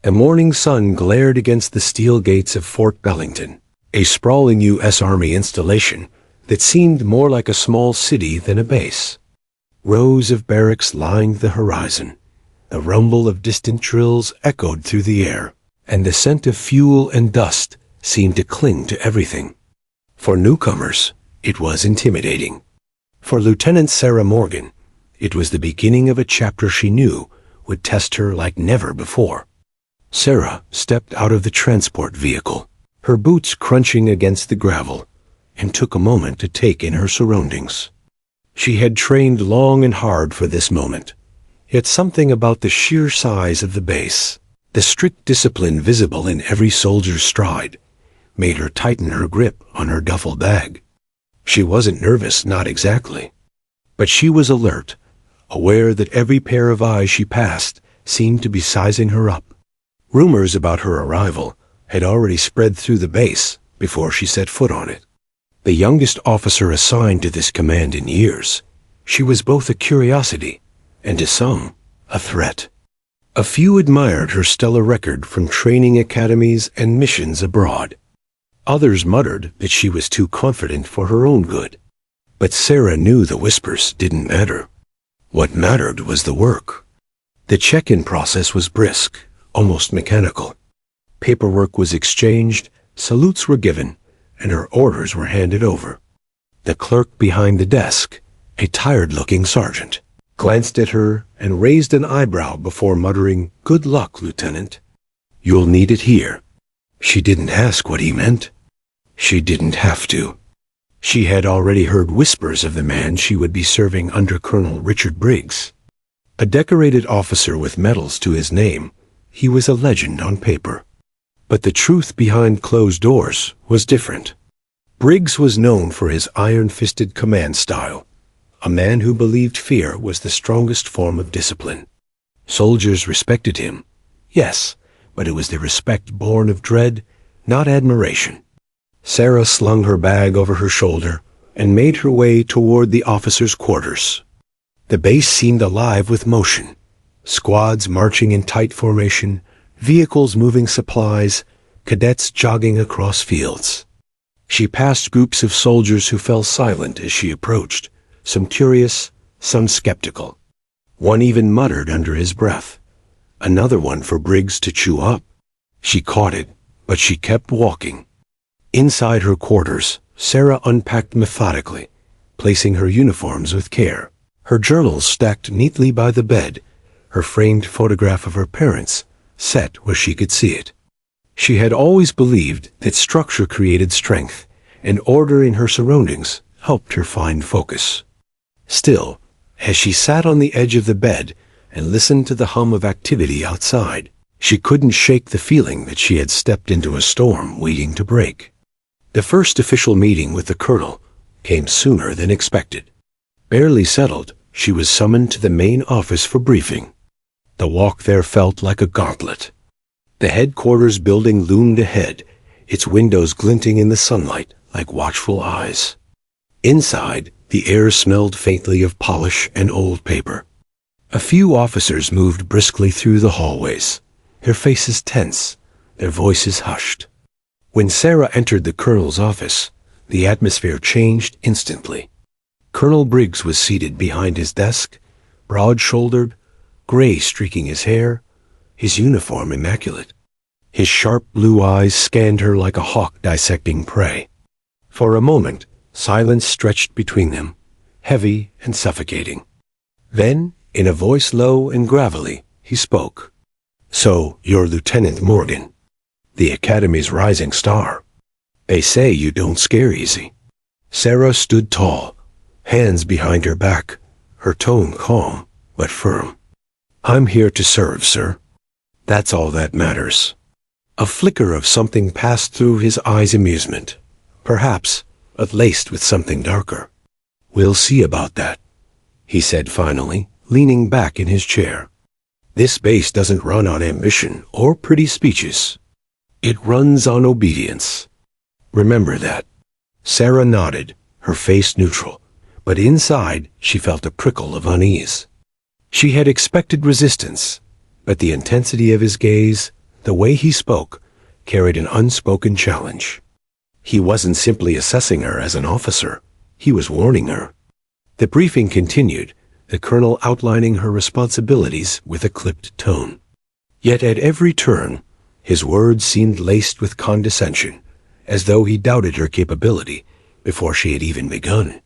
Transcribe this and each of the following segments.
A morning sun glared against the steel gates of Fort Bellington, a sprawling U.S. Army installation that seemed more like a small city than a base. Rows of barracks lined the horizon. The rumble of distant drills echoed through the air, and the scent of fuel and dust seemed to cling to everything. For newcomers, it was intimidating. For Lieutenant Sarah Morgan, it was the beginning of a chapter she knew would test her like never before. Sarah stepped out of the transport vehicle, her boots crunching against the gravel, and took a moment to take in her surroundings. She had trained long and hard for this moment, yet something about the sheer size of the base, the strict discipline visible in every soldier's stride, made her tighten her grip on her duffel bag. She wasn't nervous, not exactly, but she was alert, aware that every pair of eyes she passed seemed to be sizing her up. Rumors about her arrival had already spread through the base before she set foot on it. The youngest officer assigned to this command in years, she was both a curiosity and to some, a threat. A few admired her stellar record from training academies and missions abroad. Others muttered that she was too confident for her own good. But Sarah knew the whispers didn't matter. What mattered was the work. The check-in process was brisk, almost mechanical. Paperwork was exchanged, salutes were given, and her orders were handed over. The clerk behind the desk, a tired-looking sergeant, glanced at her and raised an eyebrow before muttering, "Good luck, Lieutenant. You'll need it here." She didn't ask what he meant. She didn't have to. She had already heard whispers of the man she would be serving under Colonel Richard Briggs. A decorated officer with medals to his name, he was a legend on paper. But the truth behind closed doors was different. Briggs was known for his iron-fisted command style, a man who believed fear was the strongest form of discipline. Soldiers respected him, yes, but it was the respect born of dread, not admiration. Sarah slung her bag over her shoulder and made her way toward the officers' quarters. The base seemed alive with motion. Squads marching in tight formation, vehicles moving supplies, cadets jogging across fields. She passed groups of soldiers who fell silent as she approached, some curious, some skeptical. One even muttered under his breath, another one for Briggs to chew up. She caught it, but she kept walking. Inside her quarters, Sarah unpacked methodically, placing her uniforms with care. Her journals stacked neatly by the bed, her framed photograph of her parents set where she could see it. She had always believed that structure created strength, and order in her surroundings helped her find focus. Still, as she sat on the edge of the bed and listened to the hum of activity outside, she couldn't shake the feeling that she had stepped into a storm waiting to break. The first official meeting with the colonel came sooner than expected. Barely settled, she was summoned to the main office for briefing. The walk there felt like a gauntlet. The headquarters building loomed ahead, its windows glinting in the sunlight like watchful eyes. Inside, the air smelled faintly of polish and old paper. A few officers moved briskly through the hallways, their faces tense, their voices hushed. When Sarah entered the colonel's office, the atmosphere changed instantly. Colonel Briggs was seated behind his desk, broad-shouldered, gray streaking his hair, his uniform immaculate. His sharp blue eyes scanned her like a hawk dissecting prey. For a moment, silence stretched between them, heavy and suffocating. Then, in a voice low and gravelly, he spoke. "So, you're Lieutenant Morgan, the Academy's rising star. They say you don't scare easy." Sarah stood tall, hands behind her back, her tone calm but firm. "I'm here to serve, sir. That's all that matters." A flicker of something passed through his eyes' amusement, perhaps, but laced with something darker. "We'll see about that," he said finally, leaning back in his chair. "This base doesn't run on ambition or pretty speeches. It runs on obedience. Remember that." Sarah nodded, her face neutral, but inside she felt a prickle of unease. She had expected resistance, but the intensity of his gaze, The way he spoke carried an unspoken challenge. He wasn't simply assessing her as an officer, he was warning her. The briefing continued, the colonel outlining her responsibilities with a clipped tone. Yet at every turn, his words seemed laced with condescension, as though he doubted her capability before she had even begun.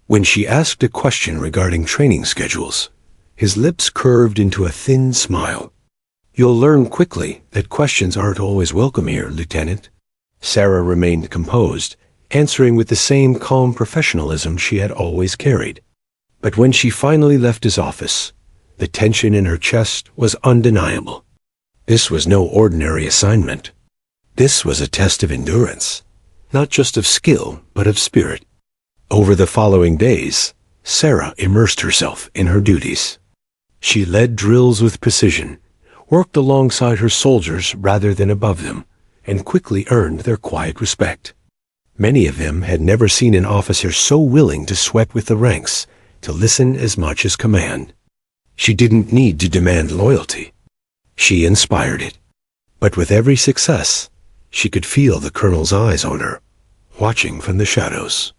When she asked a question regarding training schedules, his lips curved into a thin smile. "You'll learn quickly that questions aren't always welcome here, Lieutenant." Sarah remained composed, answering with the same calm professionalism she had always carried. But when she finally left his office, the tension in her chest was undeniable. This was no ordinary assignment. This was a test of endurance, not just of skill, but of spirit. Over the following days, Sarah immersed herself in her duties. She led drills with precision, worked alongside her soldiers rather than above them, and quickly earned their quiet respect. Many of them had never seen an officer so willing to sweat with the ranks, to listen as much as command. She didn't need to demand loyalty. She inspired it. But with every success, she could feel the colonel's eyes on her, watching from the shadows.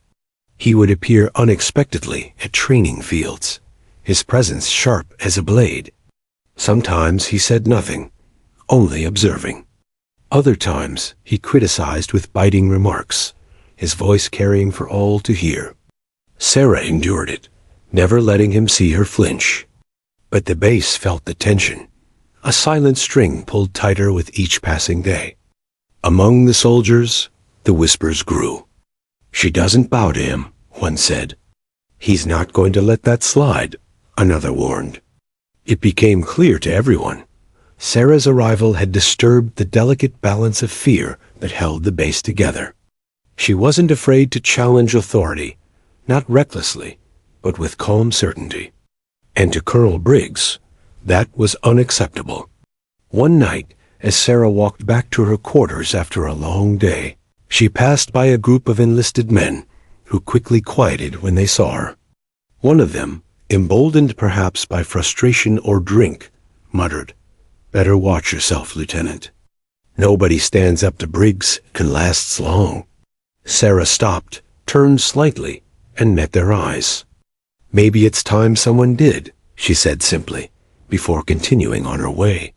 He would appear unexpectedly at training fields, his presence sharp as a blade. Sometimes he said nothing, only observing. Other times he criticized with biting remarks, his voice carrying for all to hear. Sarah endured it, never letting him see her flinch. But the base felt the tension. A silent string pulled tighter with each passing day. Among the soldiers, the whispers grew. "She doesn't bow to him," one said. "He's not going to let that slide," another warned. It became clear to everyone. Sarah's arrival had disturbed the delicate balance of fear that held the base together. She wasn't afraid to challenge authority, not recklessly, but with calm certainty. And to Colonel Briggs, that was unacceptable. One night, as Sarah walked back to her quarters after a long day, she passed by a group of enlisted men who quickly quieted when they saw her. One of them, emboldened perhaps by frustration or drink, muttered, "Better watch yourself, Lieutenant. Nobody stands up to Briggs and lasts long." Sarah stopped, turned slightly, and met their eyes. "Maybe it's time someone did," she said simply, before continuing on her way.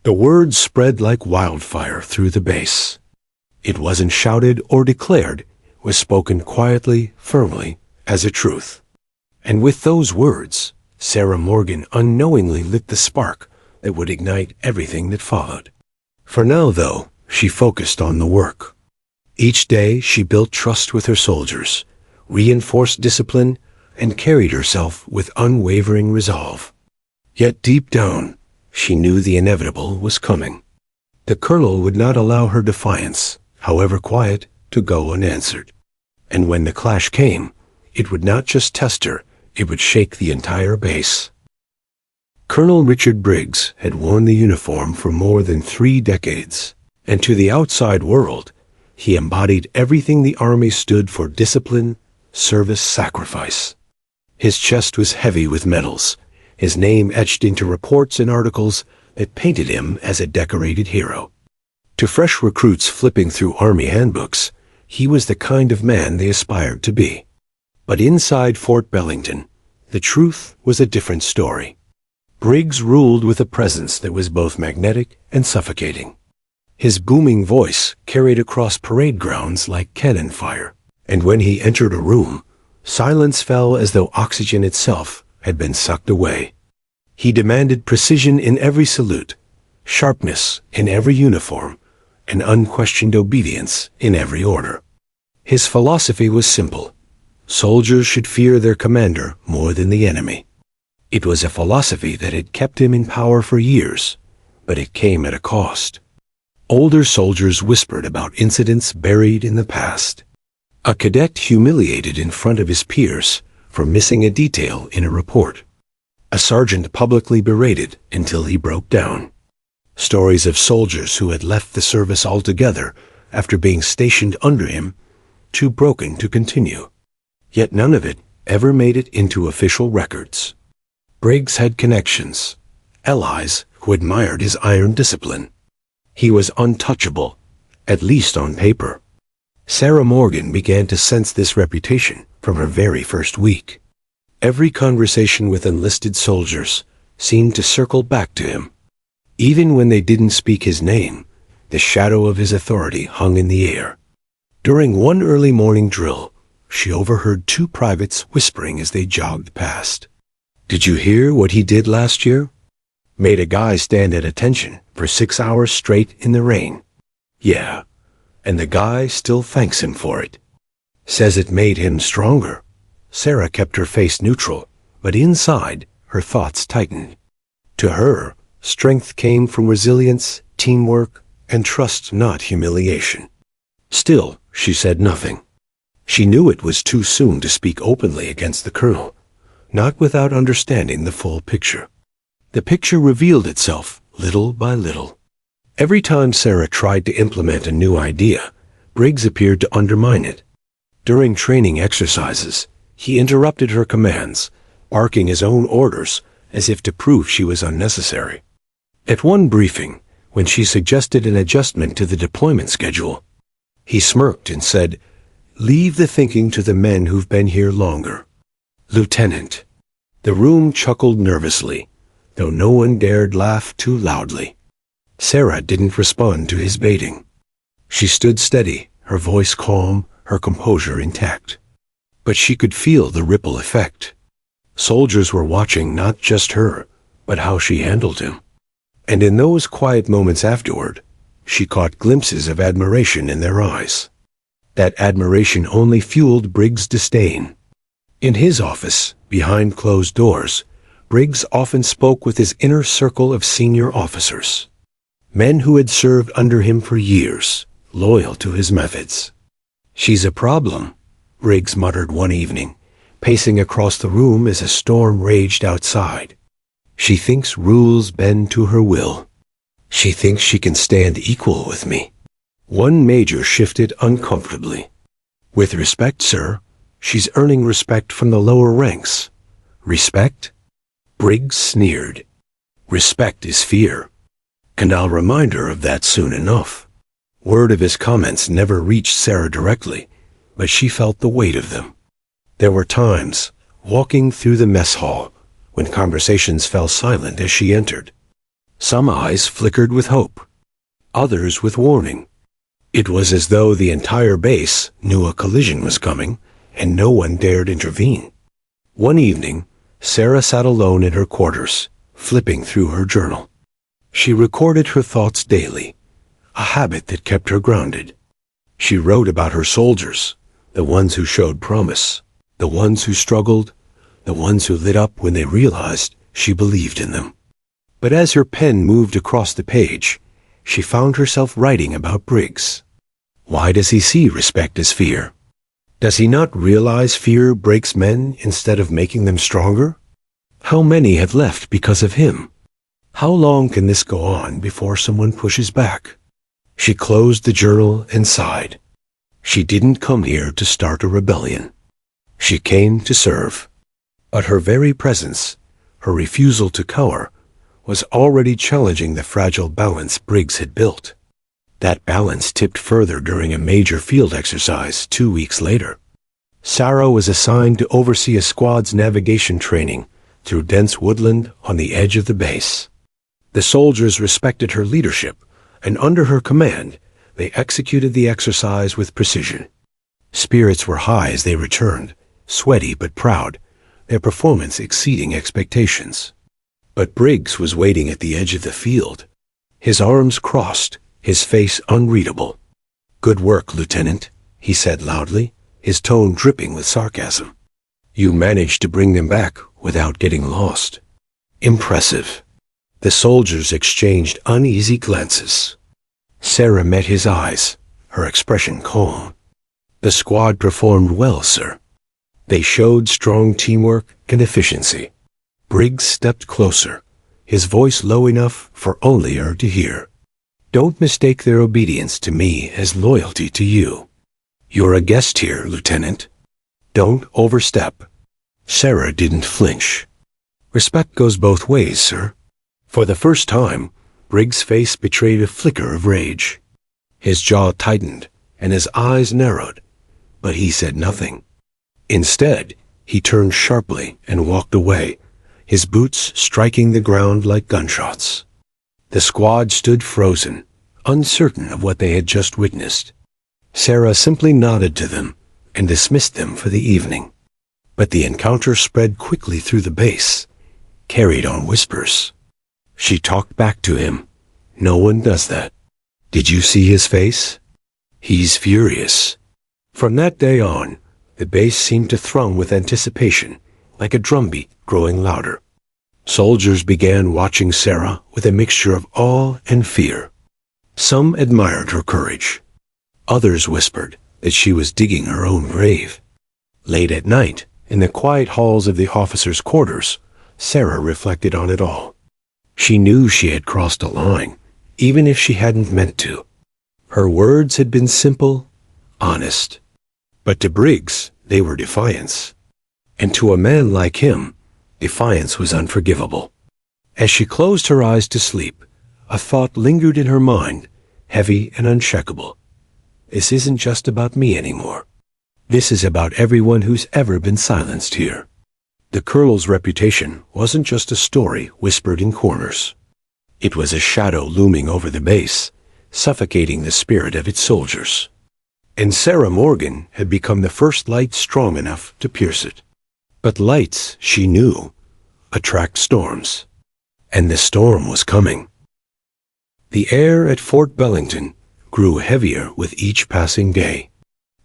The words spread like wildfire through the base. It wasn't shouted or declared, was spoken quietly, firmly, as a truth. And with those words, Sarah Morgan unknowingly lit the spark that would ignite everything that followed. For now, though, she focused on the work. Each day she built trust with her soldiers, reinforced discipline, and carried herself with unwavering resolve. Yet deep down, she knew the inevitable was coming. The colonel would not allow her defiance, however quiet, to go unanswered. And when the clash came, it would not just test her, it would shake the entire base. Colonel Richard Briggs had worn the uniform for more than 3 decades, and to the outside world, he embodied everything the Army stood for: discipline, service, sacrifice. His chest was heavy with medals, his name etched into reports and articles that painted him as a decorated hero. To fresh recruits flipping through Army handbooks, he was the kind of man they aspired to be. But inside Fort Bellington, the truth was a different story. Briggs ruled with a presence that was both magnetic and suffocating. His booming voice carried across parade grounds like cannon fire, and when he entered a room, silence fell as though oxygen itself had been sucked away. He demanded precision in every salute, sharpness in every uniform, and unquestioned obedience in every order. His philosophy was simple. Soldiers should fear their commander more than the enemy. It was a philosophy that had kept him in power for years, but it came at a cost. Older soldiers whispered about incidents buried in the past. A cadet humiliated in front of his peers for missing a detail in a report. A sergeant publicly berated until he broke down. Stories of soldiers who had left the service altogether after being stationed under him, too broken to continue. Yet none of it ever made it into official records. Briggs had connections, allies who admired his iron discipline. He was untouchable, at least on paper. Sarah Morgan began to sense this reputation from her very first week. Every conversation with enlisted soldiers seemed to circle back to him. Even when they didn't speak his name, the shadow of his authority hung in the air. During one early morning drill, she overheard two privates whispering as they jogged past. "Did you hear what he did last year? Made a guy stand at attention for 6 hours straight in the rain. Yeah, and the guy still thanks him for it. Says it made him stronger." Sarah kept her face neutral, but inside, her thoughts tightened. To her, strength came from resilience, teamwork, and trust, not humiliation. Still, she said nothing. She knew it was too soon to speak openly against the colonel, not without understanding the full picture. The picture revealed itself little by little. Every time Sarah tried to implement a new idea, Briggs appeared to undermine it. During training exercises, he interrupted her commands, barking his own orders as if to prove she was unnecessary. At one briefing, when she suggested an adjustment to the deployment schedule, he smirked and said, "Leave the thinking to the men who've been here longer." "Lieutenant." The room chuckled nervously, though no one dared laugh too loudly. Sarah didn't respond to his baiting. She stood steady, her voice calm, her composure intact. But she could feel the ripple effect. Soldiers were watching not just her, but how she handled him. And in those quiet moments afterward, she caught glimpses of admiration in their eyes. That admiration only fueled Briggs' disdain. In his office, behind closed doors, Briggs often spoke with his inner circle of senior officers. Men who had served under him for years, loyal to his methods. "She's a problem," Briggs muttered one evening, pacing across the room as a storm raged outside. "She thinks rules bend to her will. She thinks she can stand equal with me." One major shifted uncomfortably. "With respect, sir, she's earning respect from the lower ranks." "Respect?" Briggs sneered. "Respect is fear. And I'll remind her of that soon enough." Word of his comments never reached Sarah directly, but she felt the weight of them. There were times, walking through the mess hall, when conversations fell silent as she entered. Some eyes flickered with hope, others with warning. It was as though the entire base knew a collision was coming, and no one dared intervene. One evening, Sarah sat alone in her quarters, flipping through her journal. She recorded her thoughts daily, a habit that kept her grounded. She wrote about her soldiers, the ones who showed promise, the ones who struggled, the ones who lit up when they realized she believed in them. But as her pen moved across the page, she found herself writing about Briggs. Why does he see respect as fear? Does he not realize fear breaks men instead of making them stronger? How many have left because of him? How long can this go on before someone pushes back? She closed the journal and sighed. She didn't come here to start a rebellion. She came to serve. But her very presence, her refusal to cower, was already challenging the fragile balance Briggs had built. That balance tipped further during a major field exercise 2 weeks later. Sarah was assigned to oversee a squad's navigation training through dense woodland on the edge of the base. The soldiers respected her leadership, and under her command, they executed the exercise with precision. Spirits were high as they returned, sweaty but proud, their performance exceeding expectations. But Briggs was waiting at the edge of the field, his arms crossed, his face unreadable. "Good work, Lieutenant," he said loudly, his tone dripping with sarcasm. "You managed to bring them back without getting lost. Impressive." The soldiers exchanged uneasy glances. Sarah met his eyes, her expression calm. "The squad performed well, sir. They showed strong teamwork and efficiency." Briggs stepped closer, his voice low enough for only her to hear. "Don't mistake their obedience to me as loyalty to you. You're a guest here, Lieutenant. Don't overstep." Sarah didn't flinch. "Respect goes both ways, sir." For the first time, Briggs' face betrayed a flicker of rage. His jaw tightened and his eyes narrowed, but he said nothing. Instead, he turned sharply and walked away, his boots striking the ground like gunshots. The squad stood frozen, uncertain of what they had just witnessed. Sarah simply nodded to them and dismissed them for the evening. But the encounter spread quickly through the base, carried on whispers. She talked back to him. No one does that. Did you see his face? He's furious. From that day on, the base seemed to thrum with anticipation, like a drumbeat growing louder. Soldiers began watching Sarah with a mixture of awe and fear. Some admired her courage. Others whispered that she was digging her own grave. Late at night, in the quiet halls of the officers' quarters, Sarah reflected on it all. She knew she had crossed a line, even if she hadn't meant to. Her words had been simple, honest. But to Briggs, they were defiance. And to a man like him, defiance was unforgivable. As she closed her eyes to sleep, a thought lingered in her mind, heavy and unshakable. This isn't just about me anymore. This is about everyone who's ever been silenced here. The Colonel's reputation wasn't just a story whispered in corners. It was a shadow looming over the base, suffocating the spirit of its soldiers. And Sarah Morgan had become the first light strong enough to pierce it. But lights, she knew, attract storms. And the storm was coming. The air at Fort Bellington grew heavier with each passing day.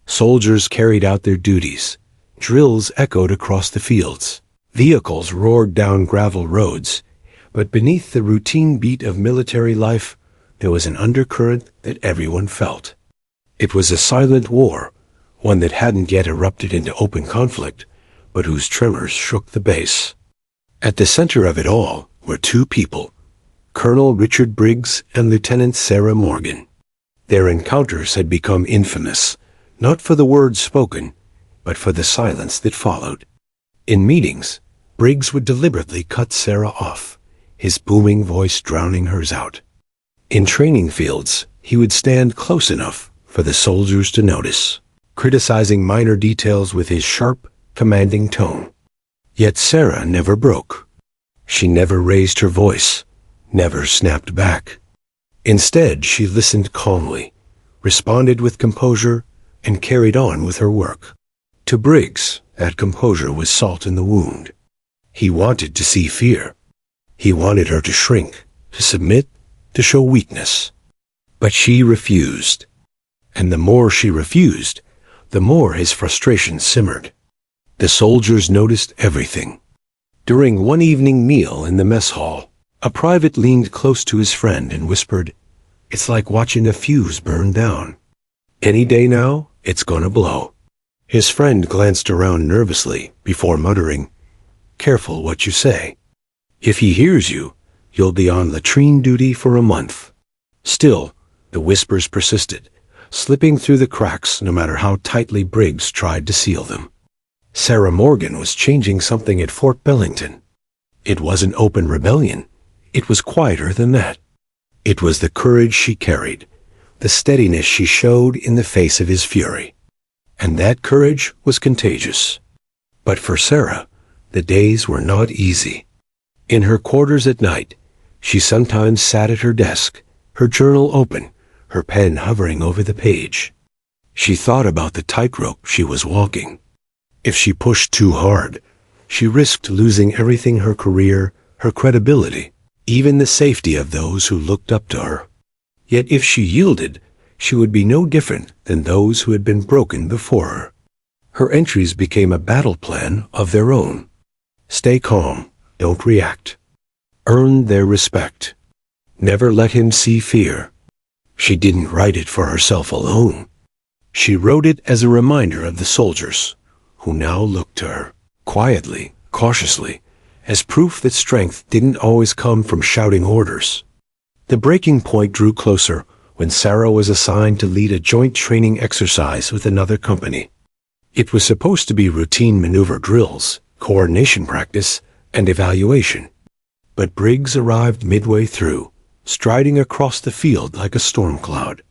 Soldiers carried out their duties. Drills echoed across the fields. Vehicles roared down gravel roads. But beneath the routine beat of military life, there was an undercurrent that everyone felt. It was a silent war, one that hadn't yet erupted into open conflict, but whose tremors shook the base. At the center of it all were two people, Colonel Richard Briggs and Lieutenant Sarah Morgan. Their encounters had become infamous, not for the words spoken, but for the silence that followed. In meetings, Briggs would deliberately cut Sarah off, his booming voice drowning hers out. In training fields, he would stand close enough for the soldiers to notice, criticizing minor details with his sharp, commanding tone. Yet Sarah never broke. She never raised her voice, never snapped back. Instead, she listened calmly, responded with composure, and carried on with her work. To Briggs, that composure was salt in the wound. He wanted to see fear. He wanted her to shrink, to submit, to show weakness. But she refused. And the more she refused, the more his frustration simmered. The soldiers noticed everything. During one evening meal in the mess hall, a private leaned close to his friend and whispered, "It's like watching a fuse burn down. Any day now, it's gonna blow." His friend glanced around nervously before muttering, "Careful what you say. If he hears you, you'll be on latrine duty for a month." Still, the whispers persisted, slipping through the cracks no matter how tightly Briggs tried to seal them. Sarah Morgan was changing something at Fort Bellington. It wasn't open rebellion. It was quieter than that. It was the courage she carried, the steadiness she showed in the face of his fury. And that courage was contagious. But for Sarah, the days were not easy. In her quarters at night, she sometimes sat at her desk, her journal open, her pen hovering over the page. She thought about the tightrope she was walking. If she pushed too hard, she risked losing everything: her career, her credibility, even the safety of those who looked up to her. Yet if she yielded, she would be no different than those who had been broken before her. Her entries became a battle plan of their own. Stay calm, don't react. Earn their respect. Never let him see fear. She didn't write it for herself alone. She wrote it as a reminder of the soldiers, who now looked to her, quietly, cautiously, as proof that strength didn't always come from shouting orders. The breaking point drew closer when Sarah was assigned to lead a joint training exercise with another company. It was supposed to be routine maneuver drills, coordination practice, and evaluation. But Briggs arrived midway through, striding across the field like a storm cloud.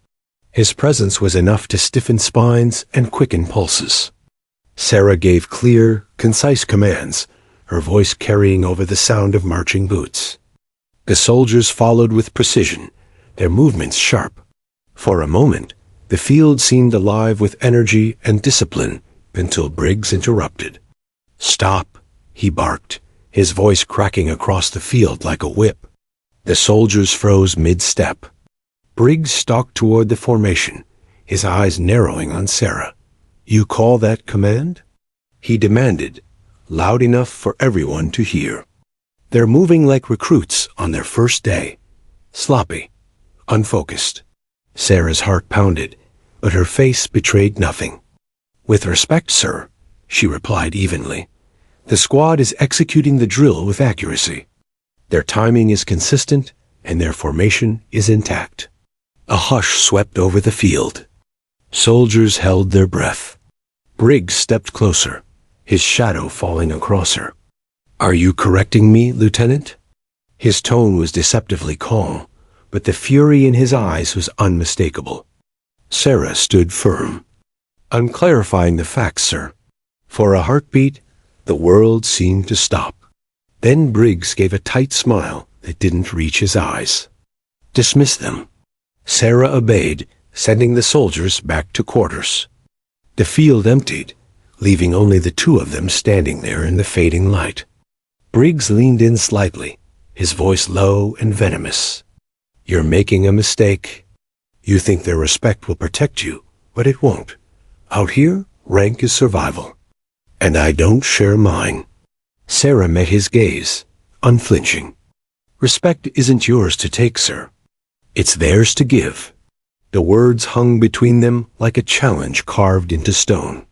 His presence was enough to stiffen spines and quicken pulses. Sarah gave clear, concise commands, her voice carrying over the sound of marching boots. The soldiers followed with precision, their movements sharp. For a moment, the field seemed alive with energy and discipline until Briggs interrupted. "Stop," he barked, his voice cracking across the field like a whip. The soldiers froze mid-step. Briggs stalked toward the formation, his eyes narrowing on Sarah. "You call that command?" he demanded, loud enough for everyone to hear. "They're moving like recruits on their first day. Sloppy, unfocused." Sarah's heart pounded, but her face betrayed nothing. "With respect, sir," she replied evenly. "The squad is executing the drill with accuracy. Their timing is consistent, and their formation is intact." A hush swept over the field. Soldiers held their breath. Briggs stepped closer, his shadow falling across her. "Are you correcting me, Lieutenant?" His tone was deceptively calm, but the fury in his eyes was unmistakable. Sarah stood firm. "I'm clarifying the facts, sir." For a heartbeat, the world seemed to stop. Then Briggs gave a tight smile that didn't reach his eyes. "Dismiss them." Sarah obeyed, sending the soldiers back to quarters. The field emptied, leaving only the two of them standing there in the fading light. Briggs leaned in slightly, his voice low and venomous. "You're making a mistake. You think their respect will protect you, but it won't. Out here, rank is survival. And I don't share mine." Sarah met his gaze, unflinching. "Respect isn't yours to take, sir. It's theirs to give." The words hung between them like a challenge carved into stone.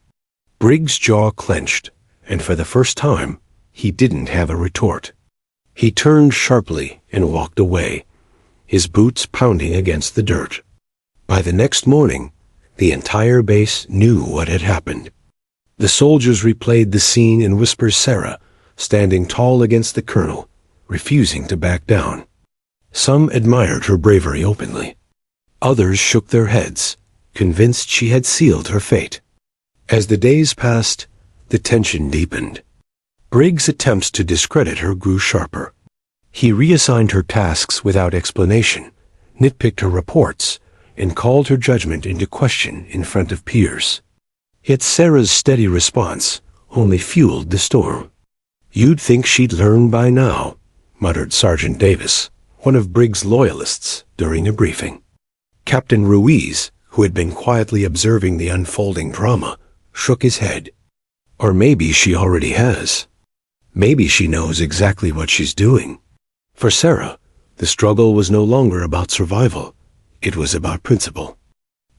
Briggs' jaw clenched, and for the first time, he didn't have a retort. He turned sharply and walked away, his boots pounding against the dirt. By the next morning, the entire base knew what had happened. The soldiers replayed the scene in whispers. Sarah, standing tall against the colonel, refusing to back down. Some admired her bravery openly. Others shook their heads, convinced she had sealed her fate. As the days passed, the tension deepened. Briggs' attempts to discredit her grew sharper. He reassigned her tasks without explanation, nitpicked her reports, and called her judgment into question in front of peers. Yet Sarah's steady response only fueled the storm. "You'd think she'd learn by now," muttered Sergeant Davis, one of Briggs' loyalists, during a briefing. Captain Ruiz, who had been quietly observing the unfolding drama, shook his head. "Or maybe she already has. Maybe she knows exactly what she's doing." For Sarah, the struggle was no longer about survival. It was about principle.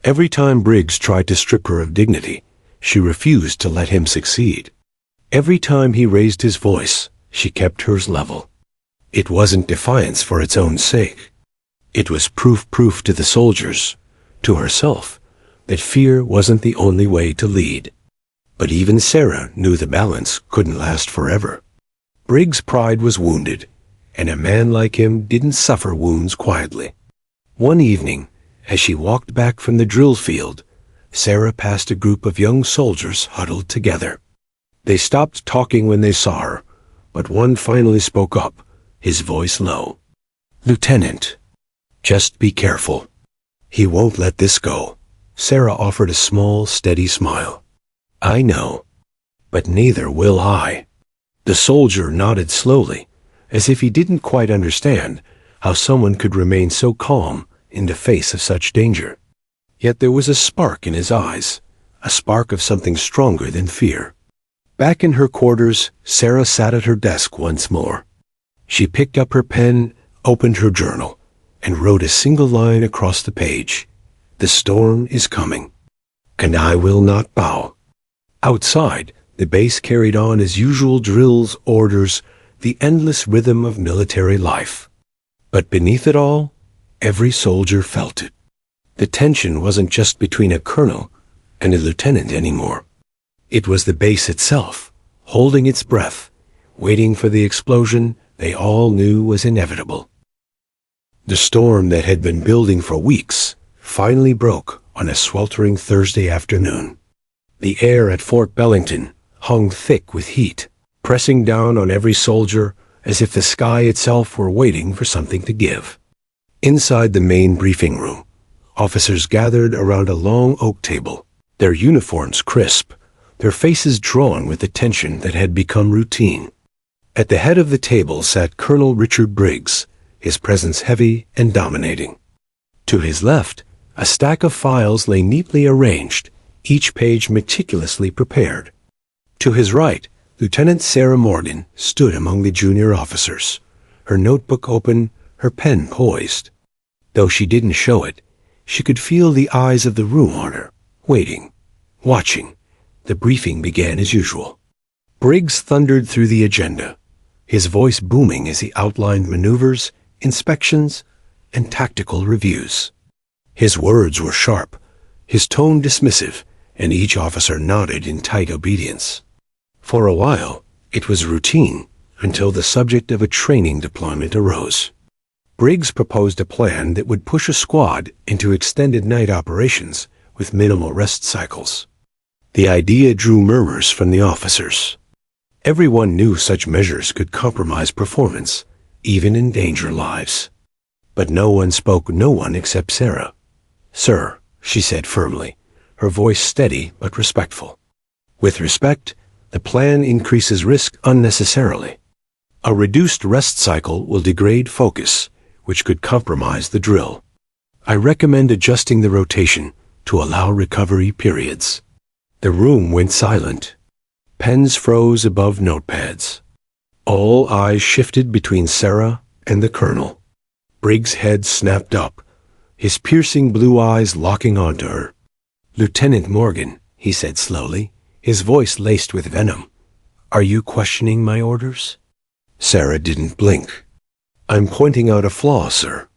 Every time Briggs tried to strip her of dignity, she refused to let him succeed. Every time he raised his voice, she kept hers level. It wasn't defiance for its own sake. It was proof to the soldiers, to herself, that fear wasn't the only way to lead. But even Sarah knew the balance couldn't last forever. Briggs' pride was wounded, and a man like him didn't suffer wounds quietly. One evening, as she walked back from the drill field, Sarah passed a group of young soldiers huddled together. They stopped talking when they saw her, but one finally spoke up, his voice low. "Lieutenant, just be careful. He won't let this go." Sarah offered a small, steady smile. "I know, but neither will I." The soldier nodded slowly, as if he didn't quite understand how someone could remain so calm in the face of such danger. Yet there was a spark in his eyes, a spark of something stronger than fear. Back in her quarters, Sarah sat at her desk once more. She picked up her pen, opened her journal, and wrote a single line across the page. "The storm is coming, and I will not bow." Outside, the base carried on as usual: drills, orders, the endless rhythm of military life. But beneath it all, every soldier felt it. The tension wasn't just between a colonel and a lieutenant anymore. It was the base itself, holding its breath, waiting for the explosion they all knew was inevitable. The storm that had been building for weeks finally broke on a sweltering Thursday afternoon. The air at Fort Bellington hung thick with heat, pressing down on every soldier as if the sky itself were waiting for something to give. Inside the main briefing room, officers gathered around a long oak table, their uniforms crisp, their faces drawn with the tension that had become routine. At the head of the table sat Colonel Richard Briggs, his presence heavy and dominating. To his left, a stack of files lay neatly arranged, each page meticulously prepared. To his right, Lieutenant Sarah Morgan stood among the junior officers, her notebook open, her pen poised. Though she didn't show it, she could feel the eyes of the room on her, waiting, watching. The briefing began as usual. Briggs thundered through the agenda, his voice booming as he outlined maneuvers, inspections, and tactical reviews. His words were sharp, his tone dismissive, and each officer nodded in tight obedience. For a while, it was routine until the subject of a training deployment arose. Briggs proposed a plan that would push a squad into extended night operations with minimal rest cycles. The idea drew murmurs from the officers. Everyone knew such measures could compromise performance, even endanger lives. But no one except Sarah. "Sir," she said firmly, her voice steady but respectful. "With respect, the plan increases risk unnecessarily. A reduced rest cycle will degrade focus, which could compromise the drill. I recommend adjusting the rotation to allow recovery periods." The room went silent. Pens froze above notepads. All eyes shifted between Sarah and the colonel. Briggs' head snapped up, his piercing blue eyes locking onto her. "Lieutenant Morgan," he said slowly, his voice laced with venom, "are you questioning my orders?" Sarah didn't blink. "I'm pointing out a flaw, sir.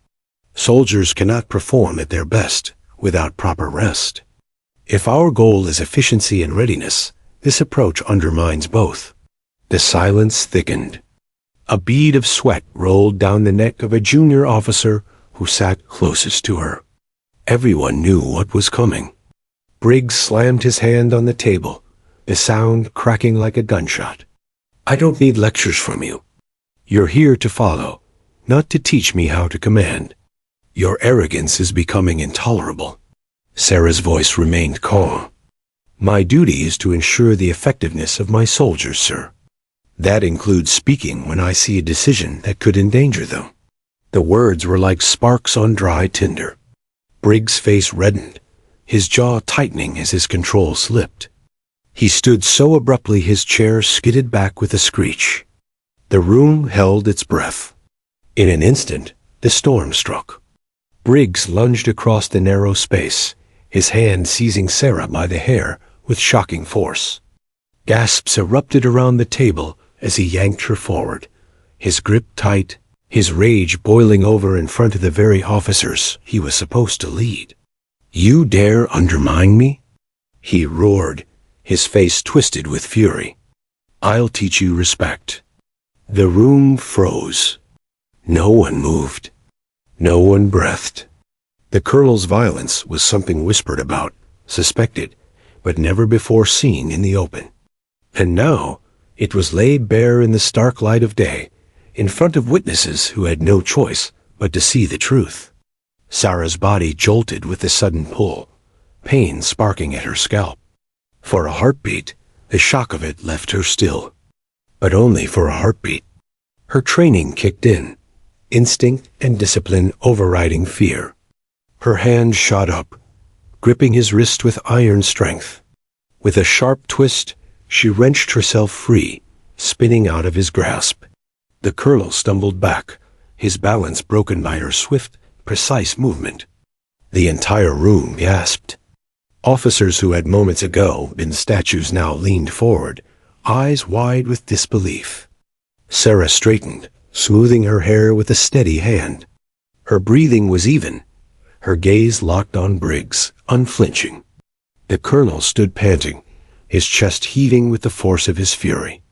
Soldiers cannot perform at their best without proper rest. If our goal is efficiency and readiness, this approach undermines both." The silence thickened. A bead of sweat rolled down the neck of a junior officer who sat closest to her. Everyone knew what was coming. Briggs slammed his hand on the table, the sound cracking like a gunshot. "I don't need lectures from you. You're here to follow, not to teach me how to command. Your arrogance is becoming intolerable." Sarah's voice remained calm. "My duty is to ensure the effectiveness of my soldiers, sir. That includes speaking when I see a decision that could endanger them." The words were like sparks on dry tinder. Briggs' face reddened, his jaw tightening as his control slipped. He stood so abruptly his chair skidded back with a screech. The room held its breath. In an instant, the storm struck. Briggs lunged across the narrow space, his hand seizing Sarah by the hair with shocking force. Gasps erupted around the table as he yanked her forward, his grip tight, his rage boiling over in front of the very officers he was supposed to lead. "You dare undermine me?" he roared, his face twisted with fury. "I'll teach you respect." The room froze. No one moved. No one breathed. The colonel's violence was something whispered about, suspected, but never before seen in the open. And now it was laid bare in the stark light of day, in front of witnesses who had no choice but to see the truth. Sarah's body jolted with the sudden pull, pain sparking at her scalp. For a heartbeat, the shock of it left her still. But only for a heartbeat. Her training kicked in, instinct and discipline overriding fear. Her hand shot up, gripping his wrist with iron strength. With a sharp twist, she wrenched herself free, spinning out of his grasp. The colonel stumbled back, his balance broken by her swift, precise movement. The entire room gasped. Officers who had moments ago been statues now leaned forward, eyes wide with disbelief. Sarah straightened, smoothing her hair with a steady hand. Her breathing was even, her gaze locked on Briggs, unflinching. The colonel stood panting, his chest heaving with the force of his fury.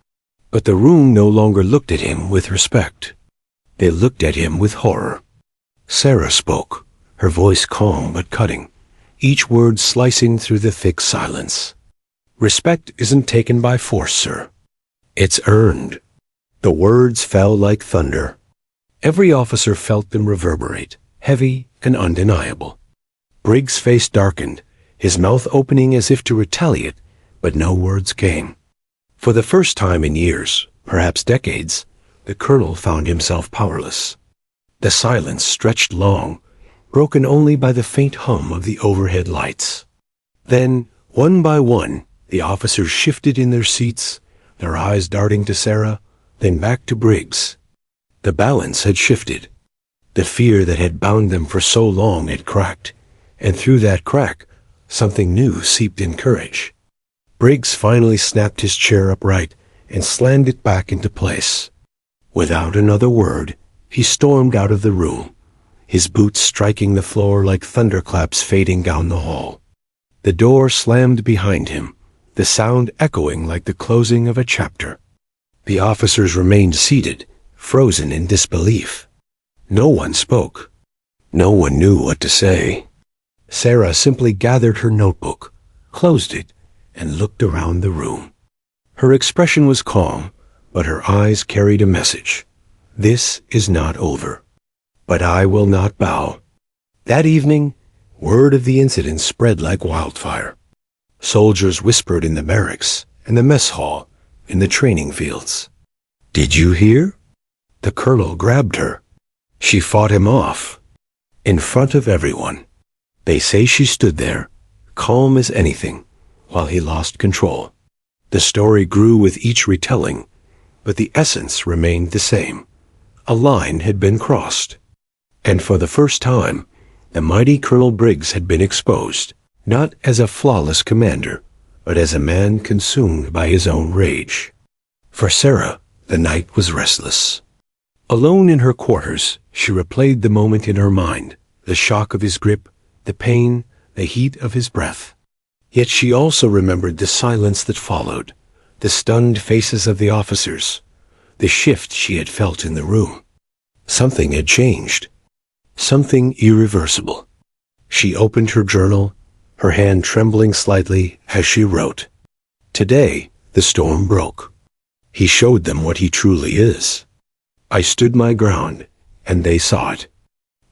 But the room no longer looked at him with respect. They looked at him with horror. Sarah spoke, her voice calm but cutting, each word slicing through the thick silence. "Respect isn't taken by force, sir. It's earned." The words fell like thunder. Every officer felt them reverberate, heavy and undeniable. Briggs' face darkened, his mouth opening as if to retaliate, but no words came. For the first time in years, perhaps decades, the colonel found himself powerless. The silence stretched long, broken only by the faint hum of the overhead lights. Then, one by one, the officers shifted in their seats, their eyes darting to Sarah, then back to Briggs. The balance had shifted. The fear that had bound them for so long had cracked, and through that crack, something new seeped in courage. Briggs finally snapped his chair upright and slammed it back into place. Without another word, he stormed out of the room, his boots striking the floor like thunderclaps fading down the hall. The door slammed behind him, the sound echoing like the closing of a chapter. The officers remained seated, frozen in disbelief. No one spoke. No one knew what to say. Sarah simply gathered her notebook, closed it, and looked around the room. Her expression was calm, but her eyes carried a message. This is not over. But I will not bow. That evening, word of the incident spread like wildfire. Soldiers whispered in the barracks, in the mess hall, in the training fields. "Did you hear?" The colonel grabbed her. She fought him off. In front of everyone. They say she stood there, calm as anything, while he lost control. The story grew with each retelling, but the essence remained the same. A line had been crossed. And for the first time, the mighty Colonel Briggs had been exposed, not as a flawless commander, but as a man consumed by his own rage. For Sarah, the night was restless. Alone in her quarters, she replayed the moment in her mind, the shock of his grip, the pain, the heat of his breath. Yet she also remembered the silence that followed, the stunned faces of the officers, the shift she had felt in the room. Something had changed. Something irreversible. She opened her journal, her hand trembling slightly as she wrote. Today, the storm broke. He showed them what he truly is. I stood my ground, and they saw it.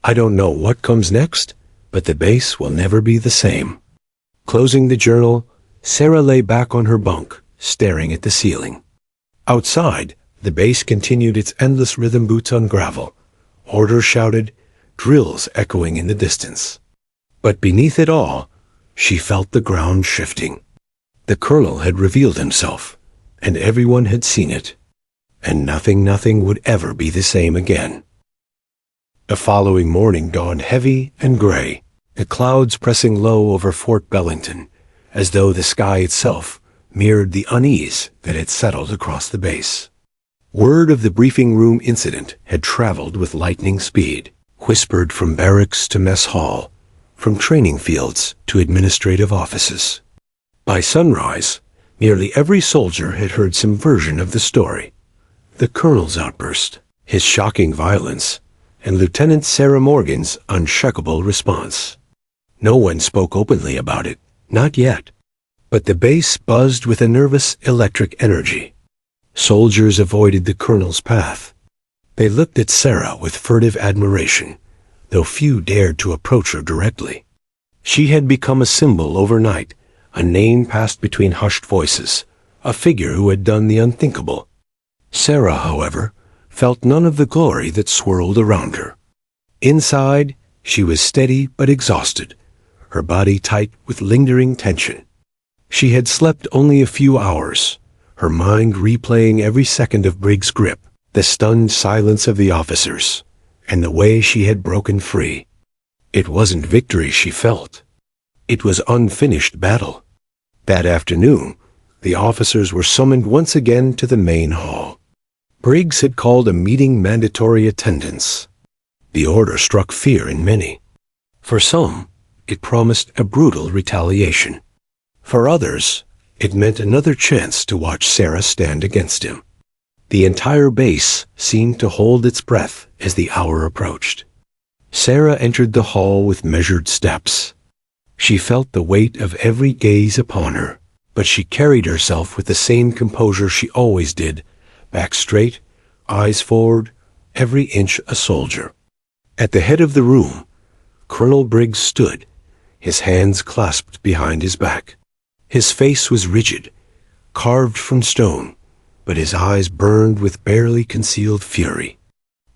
I don't know what comes next, but the base will never be the same. Closing the journal, Sarah lay back on her bunk, staring at the ceiling. Outside, the base continued its endless rhythm, boots on gravel, orders shouted, drills echoing in the distance. But beneath it all, she felt the ground shifting. The colonel had revealed himself, and everyone had seen it. And nothing would ever be the same again. The following morning dawned heavy and gray, the clouds pressing low over Fort Bellington, as though the sky itself mirrored the unease that had settled across the base. Word of the briefing room incident had traveled with lightning speed, whispered from barracks to mess hall, from training fields to administrative offices. By sunrise, nearly every soldier had heard some version of the story. The colonel's outburst, his shocking violence, and Lieutenant Sarah Morgan's unshakable response. No one spoke openly about it, not yet. But the base buzzed with a nervous electric energy. Soldiers avoided the colonel's path. They looked at Sarah with furtive admiration, though few dared to approach her directly. She had become a symbol overnight, a name passed between hushed voices, a figure who had done the unthinkable. Sarah, however, felt none of the glory that swirled around her. Inside, she was steady but exhausted, her body tight with lingering tension. She had slept only a few hours, her mind replaying every second of Briggs' grip, the stunned silence of the officers, and the way she had broken free. It wasn't victory she felt. It was unfinished battle. That afternoon, the officers were summoned once again to the main hall. Briggs had called a meeting mandatory attendance. The order struck fear in many. For some, it promised a brutal retaliation. For others, it meant another chance to watch Sarah stand against him. The entire base seemed to hold its breath as the hour approached. Sarah entered the hall with measured steps. She felt the weight of every gaze upon her, but she carried herself with the same composure she always did, back straight, eyes forward, every inch a soldier. At the head of the room, Colonel Briggs stood, his hands clasped behind his back. His face was rigid, carved from stone, but his eyes burned with barely concealed fury.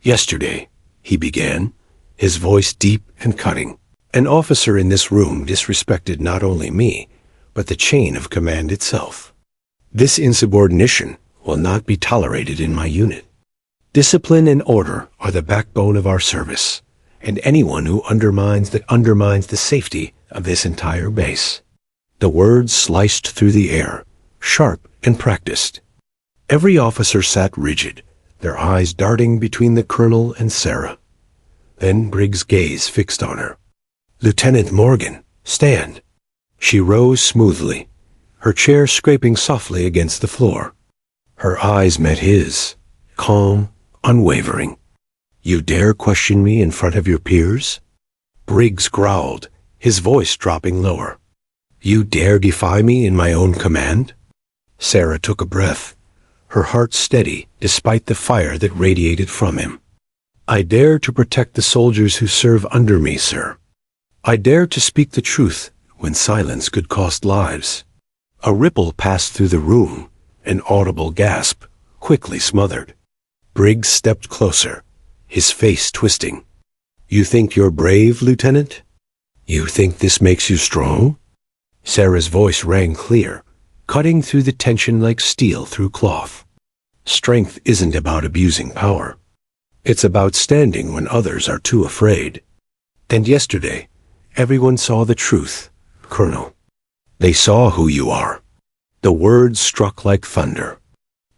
"Yesterday," he began, his voice deep and cutting, "an officer in this room disrespected not only me, but the chain of command itself. This insubordination will not be tolerated in my unit. Discipline and order are the backbone of our service, and anyone who undermines the safety of this entire base." The words sliced through the air, sharp and practiced. Every officer sat rigid, their eyes darting between the colonel and Sarah. Then Briggs' gaze fixed on her. "Lieutenant Morgan, stand." She rose smoothly, her chair scraping softly against the floor. Her eyes met his, calm, unwavering. "You dare question me in front of your peers?" Briggs growled, his voice dropping lower. "You dare defy me in my own command?" Sarah took a breath, her heart steady despite the fire that radiated from him. "I dare to protect the soldiers who serve under me, sir. I dare to speak the truth when silence could cost lives." A ripple passed through the room, an audible gasp, quickly smothered. Briggs stepped closer, his face twisting. "You think you're brave, Lieutenant? You think this makes you strong?" Sarah's voice rang clear, cutting through the tension like steel through cloth. "Strength isn't about abusing power. It's about standing when others are too afraid. And yesterday, everyone saw the truth, Colonel. They saw who you are." The words struck like thunder.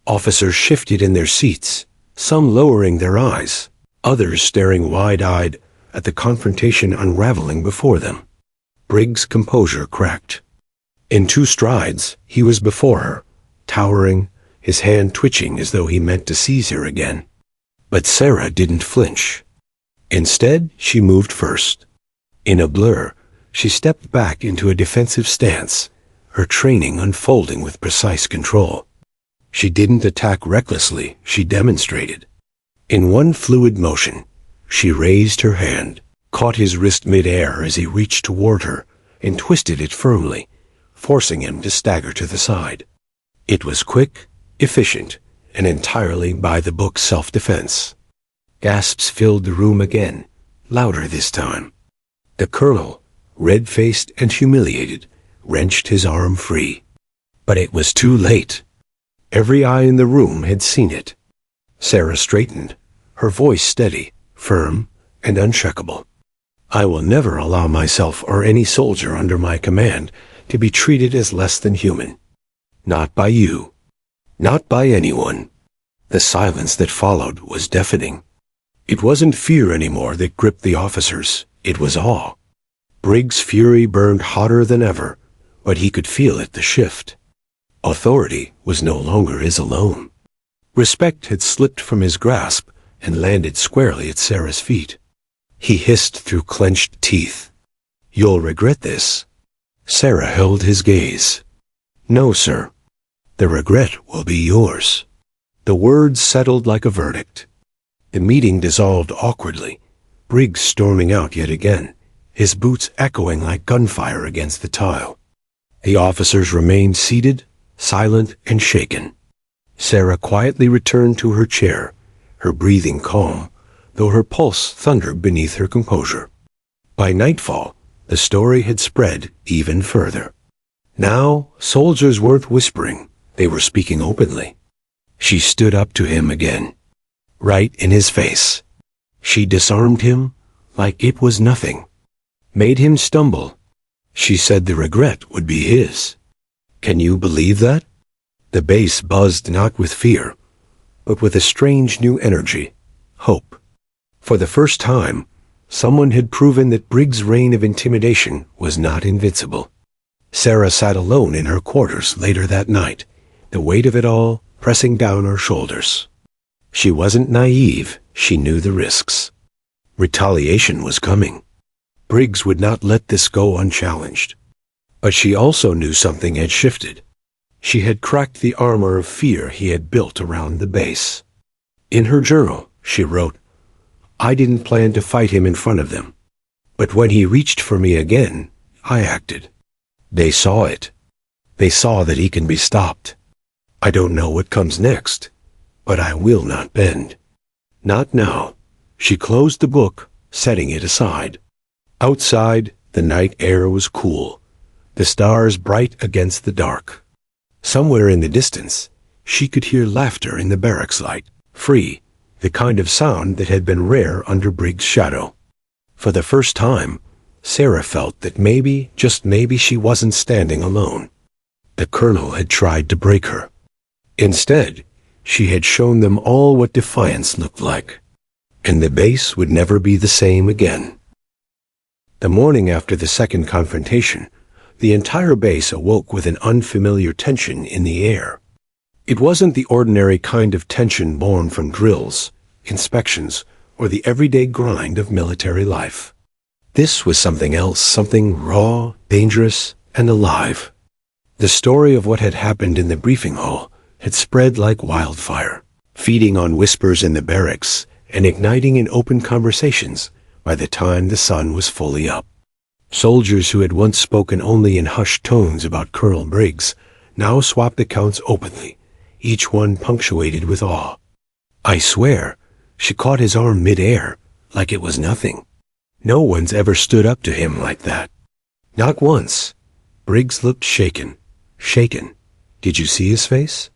Officers shifted in their seats, some lowering their eyes, others staring wide-eyed at the confrontation unraveling before them. Briggs' composure cracked. In 2 strides, he was before her, towering, his hand twitching as though he meant to seize her again. But Sarah didn't flinch. Instead, she moved first. In a blur, she stepped back into a defensive stance, her training unfolding with precise control. She didn't attack recklessly, she demonstrated. In one fluid motion, she raised her hand, caught his wrist mid-air as he reached toward her, and twisted it firmly, forcing him to stagger to the side. It was quick, efficient, and entirely by-the-book self-defense. Gasps filled the room again, louder this time. The colonel, red-faced and humiliated, wrenched his arm free. But it was too late. Every eye in the room had seen it. Sarah straightened, her voice steady, firm, and unshakable. "I will never allow myself or any soldier under my command to be treated as less than human. Not by you. Not by anyone." The silence that followed was deafening. It wasn't fear anymore that gripped the officers, it was awe. Briggs' fury burned hotter than ever, but he could feel it, the shift. Authority was no longer his alone. Respect had slipped from his grasp and landed squarely at Sarah's feet. He hissed through clenched teeth, "You'll regret this." Sarah held his gaze. "No, sir. The regret will be yours." The words settled like a verdict. The meeting dissolved awkwardly, Briggs storming out yet again, his boots echoing like gunfire against the tile. The officers remained seated, silent and shaken. Sarah quietly returned to her chair, her breathing calm, though her pulse thundered beneath her composure. By nightfall, the story had spread even further. Now, soldiers weren't whispering, they were speaking openly. She stood up to him again, right in his face. She disarmed him like it was nothing, made him stumble. She said the regret would be his. Can you believe that? The base buzzed not with fear, but with a strange new energy, hope. For the first time, someone had proven that Briggs' reign of intimidation was not invincible. Sarah sat alone in her quarters later that night, the weight of it all pressing down her shoulders. She wasn't naive, she knew the risks. Retaliation was coming. Briggs would not let this go unchallenged. But she also knew something had shifted. She had cracked the armor of fear he had built around the base. In her journal, she wrote, "I didn't plan to fight him in front of them. But when he reached for me again, I acted. They saw it. They saw that he can be stopped. I don't know what comes next, but I will not bend." Not now. She closed the book, setting it aside. Outside, the night air was cool, the stars bright against the dark. Somewhere in the distance, she could hear laughter in the barracks light, free, the kind of sound that had been rare under Briggs' shadow. For the first time, Sarah felt that maybe, just maybe, she wasn't standing alone. The colonel had tried to break her. Instead, she had shown them all what defiance looked like, and the base would never be the same again. The morning after the second confrontation, the entire base awoke with an unfamiliar tension in the air. It wasn't the ordinary kind of tension born from drills, inspections, or the everyday grind of military life. This was something else, something raw, dangerous, and alive. The story of what had happened in the briefing hall had spread like wildfire, feeding on whispers in the barracks and igniting in open conversations by the time the sun was fully up. Soldiers who had once spoken only in hushed tones about Colonel Briggs now swapped accounts openly, each one punctuated with awe. "I swear," she caught his arm mid-air, like it was nothing. "No one's ever stood up to him like that." Not once. Briggs looked shaken. Shaken. Did you see his face?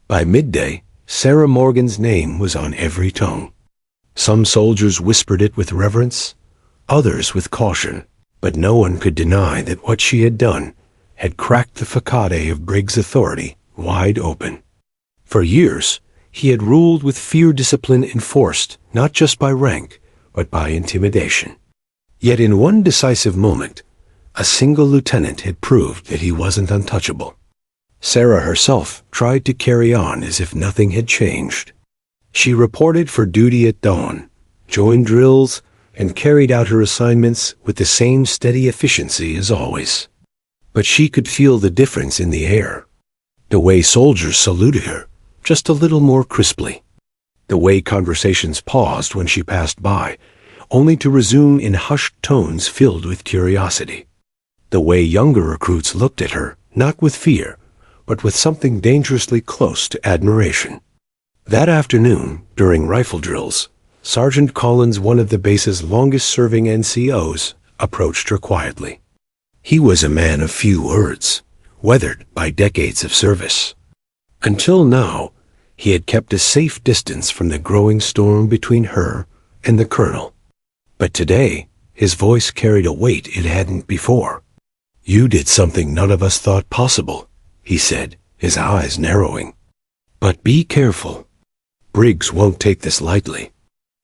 By midday, Sarah Morgan's name was on every tongue. Some soldiers whispered it with reverence, others with caution, but no one could deny that what she had done had cracked the facade of Briggs' authority wide open. For years, he had ruled with fear discipline enforced not just by rank, but by intimidation. Yet in one decisive moment, a single lieutenant had proved that he wasn't untouchable. Sarah herself tried to carry on as if nothing had changed. She reported for duty at dawn, joined drills, and carried out her assignments with the same steady efficiency as always. But she could feel the difference in the air. The way soldiers saluted her, just a little more crisply. The way conversations paused when she passed by, only to resume in hushed tones filled with curiosity. The way younger recruits looked at her, not with fear, but with something dangerously close to admiration. That afternoon, during rifle drills, Sergeant Collins, one of the base's longest-serving NCOs, approached her quietly. He was a man of few words, weathered by decades of service. Until now, he had kept a safe distance from the growing storm between her and the colonel. But today, his voice carried a weight it hadn't before. "You did something none of us thought possible," he said, his eyes narrowing. "But be careful. Briggs won't take this lightly.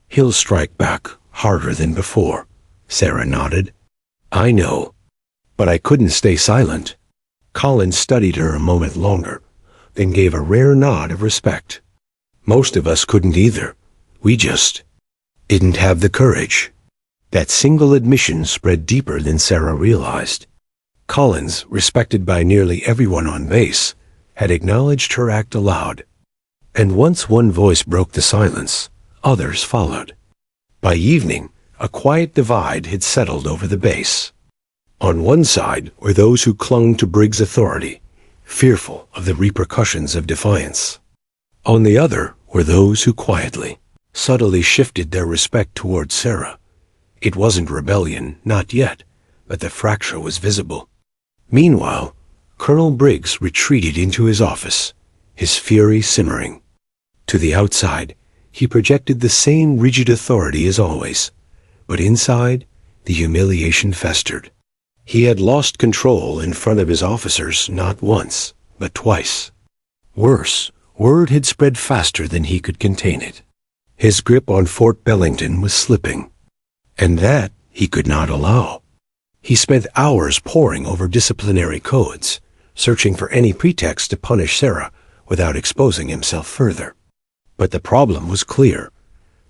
He'll strike back harder than before." Sarah nodded. "I know, but I couldn't stay silent." Collins studied her a moment longer, then gave a rare nod of respect. "Most of us couldn't either. We just didn't have the courage." That single admission spread deeper than Sarah realized. Collins, respected by nearly everyone on base, had acknowledged her act aloud. And once one voice broke the silence, others followed. By evening, a quiet divide had settled over the base. On one side were those who clung to Briggs' authority, fearful of the repercussions of defiance. On the other were those who quietly, subtly shifted their respect toward Sarah. It wasn't rebellion, not yet, but the fracture was visible. Meanwhile, Colonel Briggs retreated into his office, his fury simmering. To the outside, he projected the same rigid authority as always, but inside, the humiliation festered. He had lost control in front of his officers not once, but twice. Worse, word had spread faster than he could contain it. His grip on Fort Bellington was slipping, and that he could not allow. He spent hours poring over disciplinary codes, searching for any pretext to punish Sarah without exposing himself further. But the problem was clear.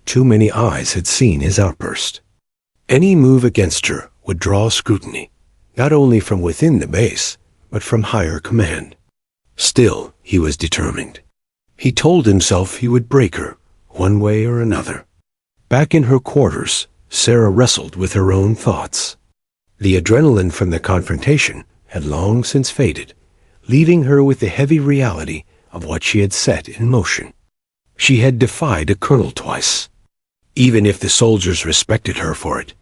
Too many eyes had seen his outburst. Any move against her would draw scrutiny, not only from within the base, but from higher command. Still, he was determined. He told himself he would break her, one way or another. Back in her quarters, Sarah wrestled with her own thoughts. The adrenaline from the confrontation had long since faded, leaving her with the heavy reality of what she had set in motion. She had defied a colonel twice. Even if the soldiers respected her for it,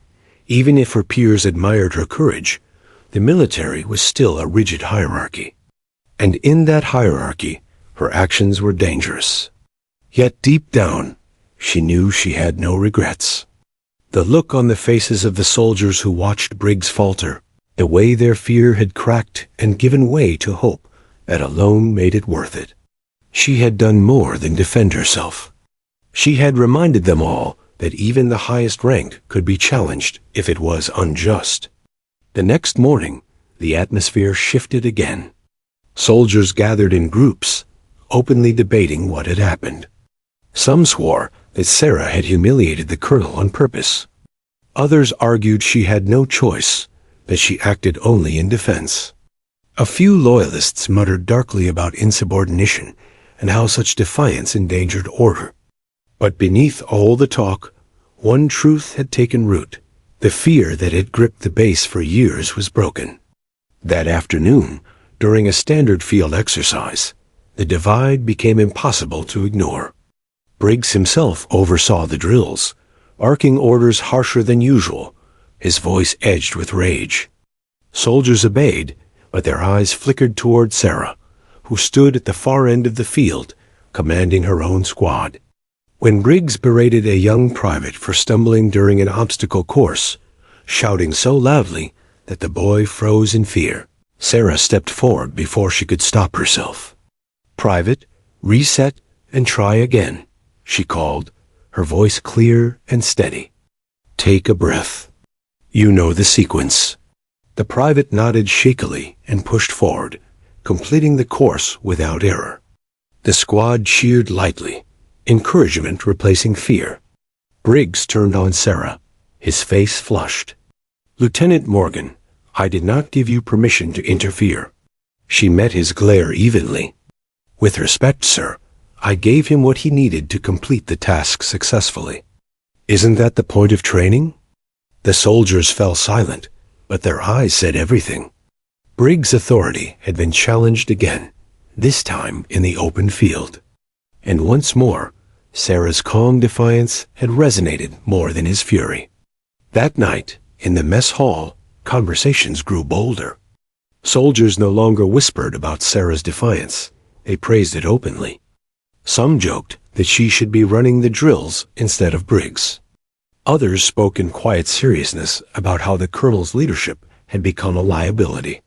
even if her peers admired her courage, the military was still a rigid hierarchy. And in that hierarchy, her actions were dangerous. Yet deep down, she knew she had no regrets. The look on the faces of the soldiers who watched Briggs falter, the way their fear had cracked and given way to hope, that alone made it worth it. She had done more than defend herself. She had reminded them all that even the highest rank could be challenged if it was unjust. The next morning, the atmosphere shifted again. Soldiers gathered in groups, openly debating what had happened. Some swore that Sarah had humiliated the colonel on purpose. Others argued she had no choice, that she acted only in defense. A few loyalists muttered darkly about insubordination and how such defiance endangered order. But beneath all the talk, one truth had taken root. The fear that had gripped the base for years was broken. That afternoon, during a standard field exercise, the divide became impossible to ignore. Briggs himself oversaw the drills, barking orders harsher than usual, his voice edged with rage. Soldiers obeyed, but their eyes flickered toward Sarah, who stood at the far end of the field, commanding her own squad. When Briggs berated a young private for stumbling during an obstacle course, shouting so loudly that the boy froze in fear, Sarah stepped forward before she could stop herself. "Private, reset and try again," she called, her voice clear and steady. "Take a breath. You know the sequence." The private nodded shakily and pushed forward, completing the course without error. The squad cheered lightly, encouragement replacing fear. Briggs turned on Sarah, his face flushed. "Lieutenant Morgan, I did not give you permission to interfere." She met his glare evenly. "With respect, sir, I gave him what he needed to complete the task successfully. Isn't that the point of training?" The soldiers fell silent, but their eyes said everything. Briggs' authority had been challenged again, this time in the open field. And once more, Sarah's calm defiance had resonated more than his fury. That night, in the mess hall, conversations grew bolder. Soldiers no longer whispered about Sarah's defiance. They praised it openly. Some joked that she should be running the drills instead of Briggs. Others spoke in quiet seriousness about how the colonel's leadership had become a liability.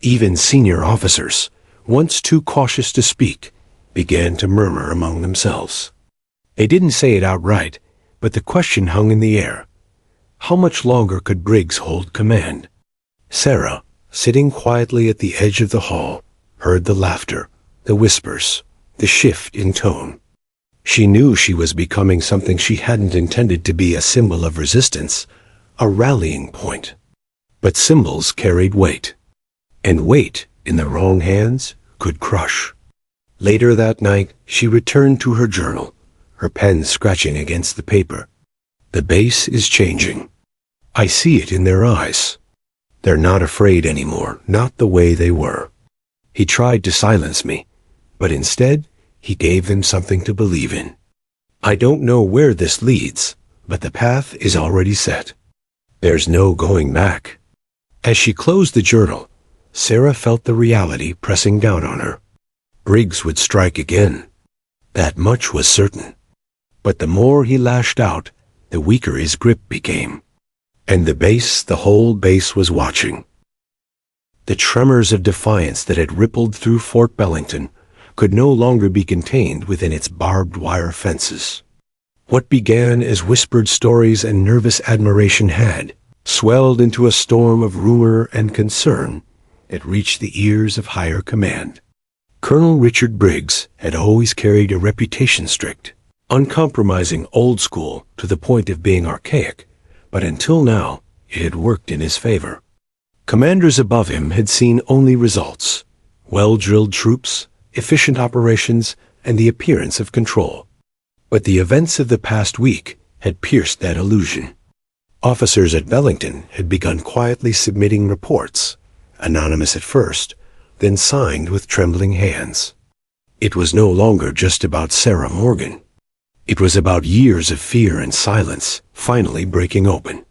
Even senior officers, once too cautious to speak, began to murmur among themselves. They didn't say it outright, but the question hung in the air. How much longer could Briggs hold command? Sarah, sitting quietly at the edge of the hall, heard the laughter, the whispers, the shift in tone. She knew she was becoming something she hadn't intended to be, a symbol of resistance, a rallying point. But symbols carried weight, and weight in the wrong hands could crush. Later that night, she returned to her journal, her pen scratching against the paper. The base is changing. I see it in their eyes. They're not afraid anymore, not the way they were. He tried to silence me, but instead, he gave them something to believe in. I don't know where this leads, but the path is already set. There's no going back. As she closed the journal, Sarah felt the reality pressing down on her. Briggs would strike again. That much was certain. But the more he lashed out, the weaker his grip became. And the whole base was watching. The tremors of defiance that had rippled through Fort Bellington could no longer be contained within its barbed wire fences. What began as whispered stories and nervous admiration had swelled into a storm of rumor and concern that reached the ears of higher command. Colonel Richard Briggs had always carried a reputation strict, Uncompromising, old school to the point of being archaic, but until now it had worked in his favor. Commanders above him had seen only results: well-drilled troops, efficient operations, and the appearance of control. But the events of the past week had pierced that illusion. Officers at Bellington had begun quietly submitting reports, anonymous at first, then signed with trembling hands. It was no longer just about Sarah Morgan. It was about years of fear and silence finally breaking open.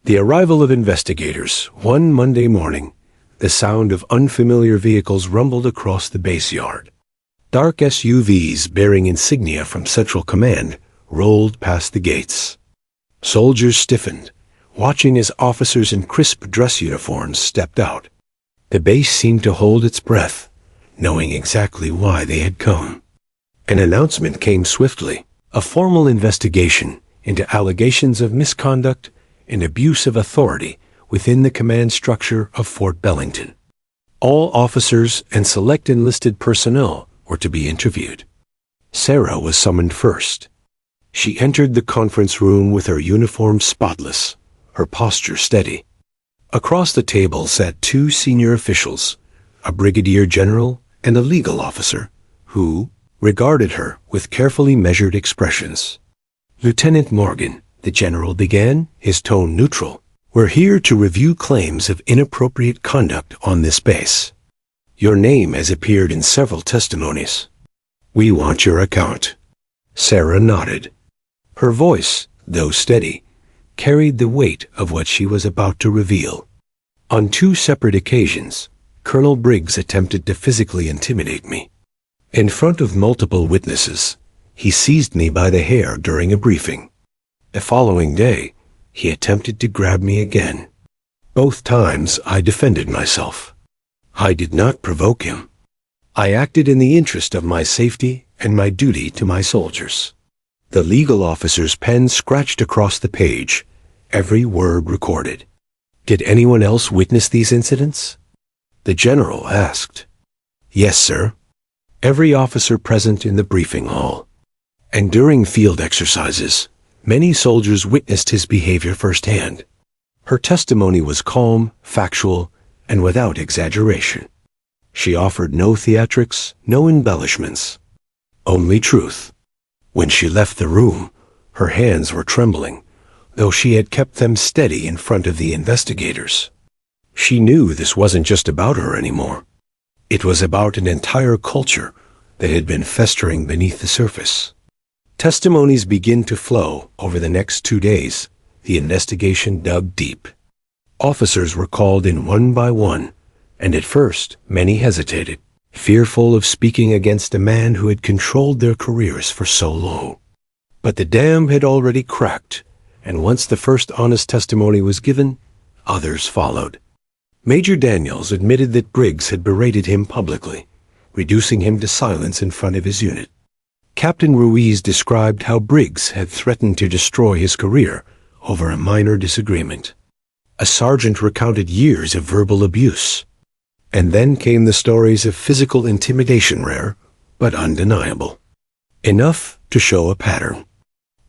The arrival of investigators one Monday morning, the sound of unfamiliar vehicles rumbled across the base yard. Dark SUVs bearing insignia from Central Command rolled past the gates. Soldiers stiffened, watching as officers in crisp dress uniforms stepped out. The base seemed to hold its breath, knowing exactly why they had come. An announcement came swiftly, a formal investigation into allegations of misconduct and abuse of authority within the command structure of Fort Bellington. All officers and select enlisted personnel were to be interviewed. Sarah was summoned first. She entered the conference room with her uniform spotless, her posture steady. Across the table sat two senior officials, a brigadier general and a legal officer, who regarded her with carefully measured expressions. "Lieutenant Morgan," the general began, his tone neutral, "we're here to review claims of inappropriate conduct on this base. Your name has appeared in several testimonies. We want your account." Sarah nodded. Her voice, though steady, carried the weight of what she was about to reveal. On two separate occasions, Colonel Briggs attempted to physically intimidate me. In front of multiple witnesses, he seized me by the hair during a briefing. The following day, he attempted to grab me again. Both times I defended myself. I did not provoke him. I acted in the interest of my safety and my duty to my soldiers. The legal officer's pen scratched across the page, every word recorded. "Did anyone else witness these incidents?" The general asked. "Yes, sir. Every officer present in the briefing hall. And during field exercises, many soldiers witnessed his behavior firsthand." Her testimony was calm, factual, and without exaggeration. She offered no theatrics, no embellishments, only truth. When she left the room, her hands were trembling, though she had kept them steady in front of the investigators. She knew this wasn't just about her anymore. It was about an entire culture that had been festering beneath the surface. Testimonies began to flow over the next 2 days. The investigation dug deep. Officers were called in one by one, and at first many hesitated, fearful of speaking against a man who had controlled their careers for so long. But the dam had already cracked, and once the first honest testimony was given, others followed. Major Daniels admitted that Briggs had berated him publicly, reducing him to silence in front of his unit. Captain Ruiz described how Briggs had threatened to destroy his career over a minor disagreement. A sergeant recounted years of verbal abuse. And then came the stories of physical intimidation, rare but undeniable. Enough to show a pattern.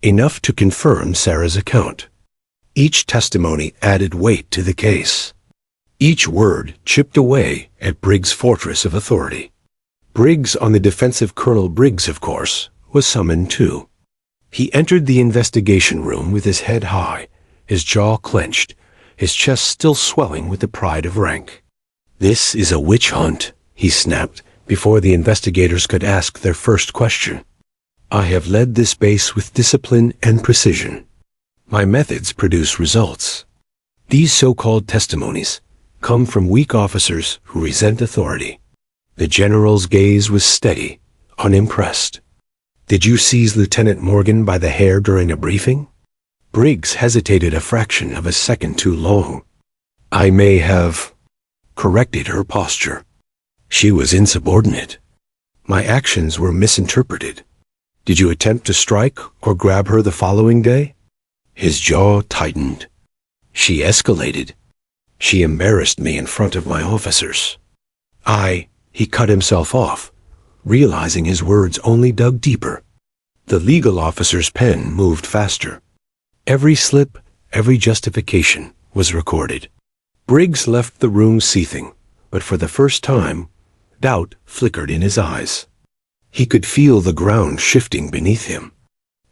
Enough to confirm Sarah's account. Each testimony added weight to the case. Each word chipped away at Briggs' fortress of authority. Briggs on the defensive, Colonel Briggs, of course, was summoned too. He entered the investigation room with his head high, his jaw clenched, his chest still swelling with the pride of rank. "This is a witch hunt," he snapped before the investigators could ask their first question. "I have led this base with discipline and precision. My methods produce results. These so-called testimonies come from weak officers who resent authority." The general's gaze was steady, unimpressed. "Did you seize Lieutenant Morgan by the hair during a briefing?" Briggs hesitated a fraction of a second too long. "I may have corrected her posture. She was insubordinate. My actions were misinterpreted. Did you attempt to strike or grab her the following day?" His jaw tightened. "She escalated. She embarrassed me in front of my officers. He cut himself off, realizing his words only dug deeper. The legal officer's pen moved faster. Every slip, every justification was recorded. Briggs left the room seething, but for the first time, doubt flickered in his eyes. He could feel the ground shifting beneath him.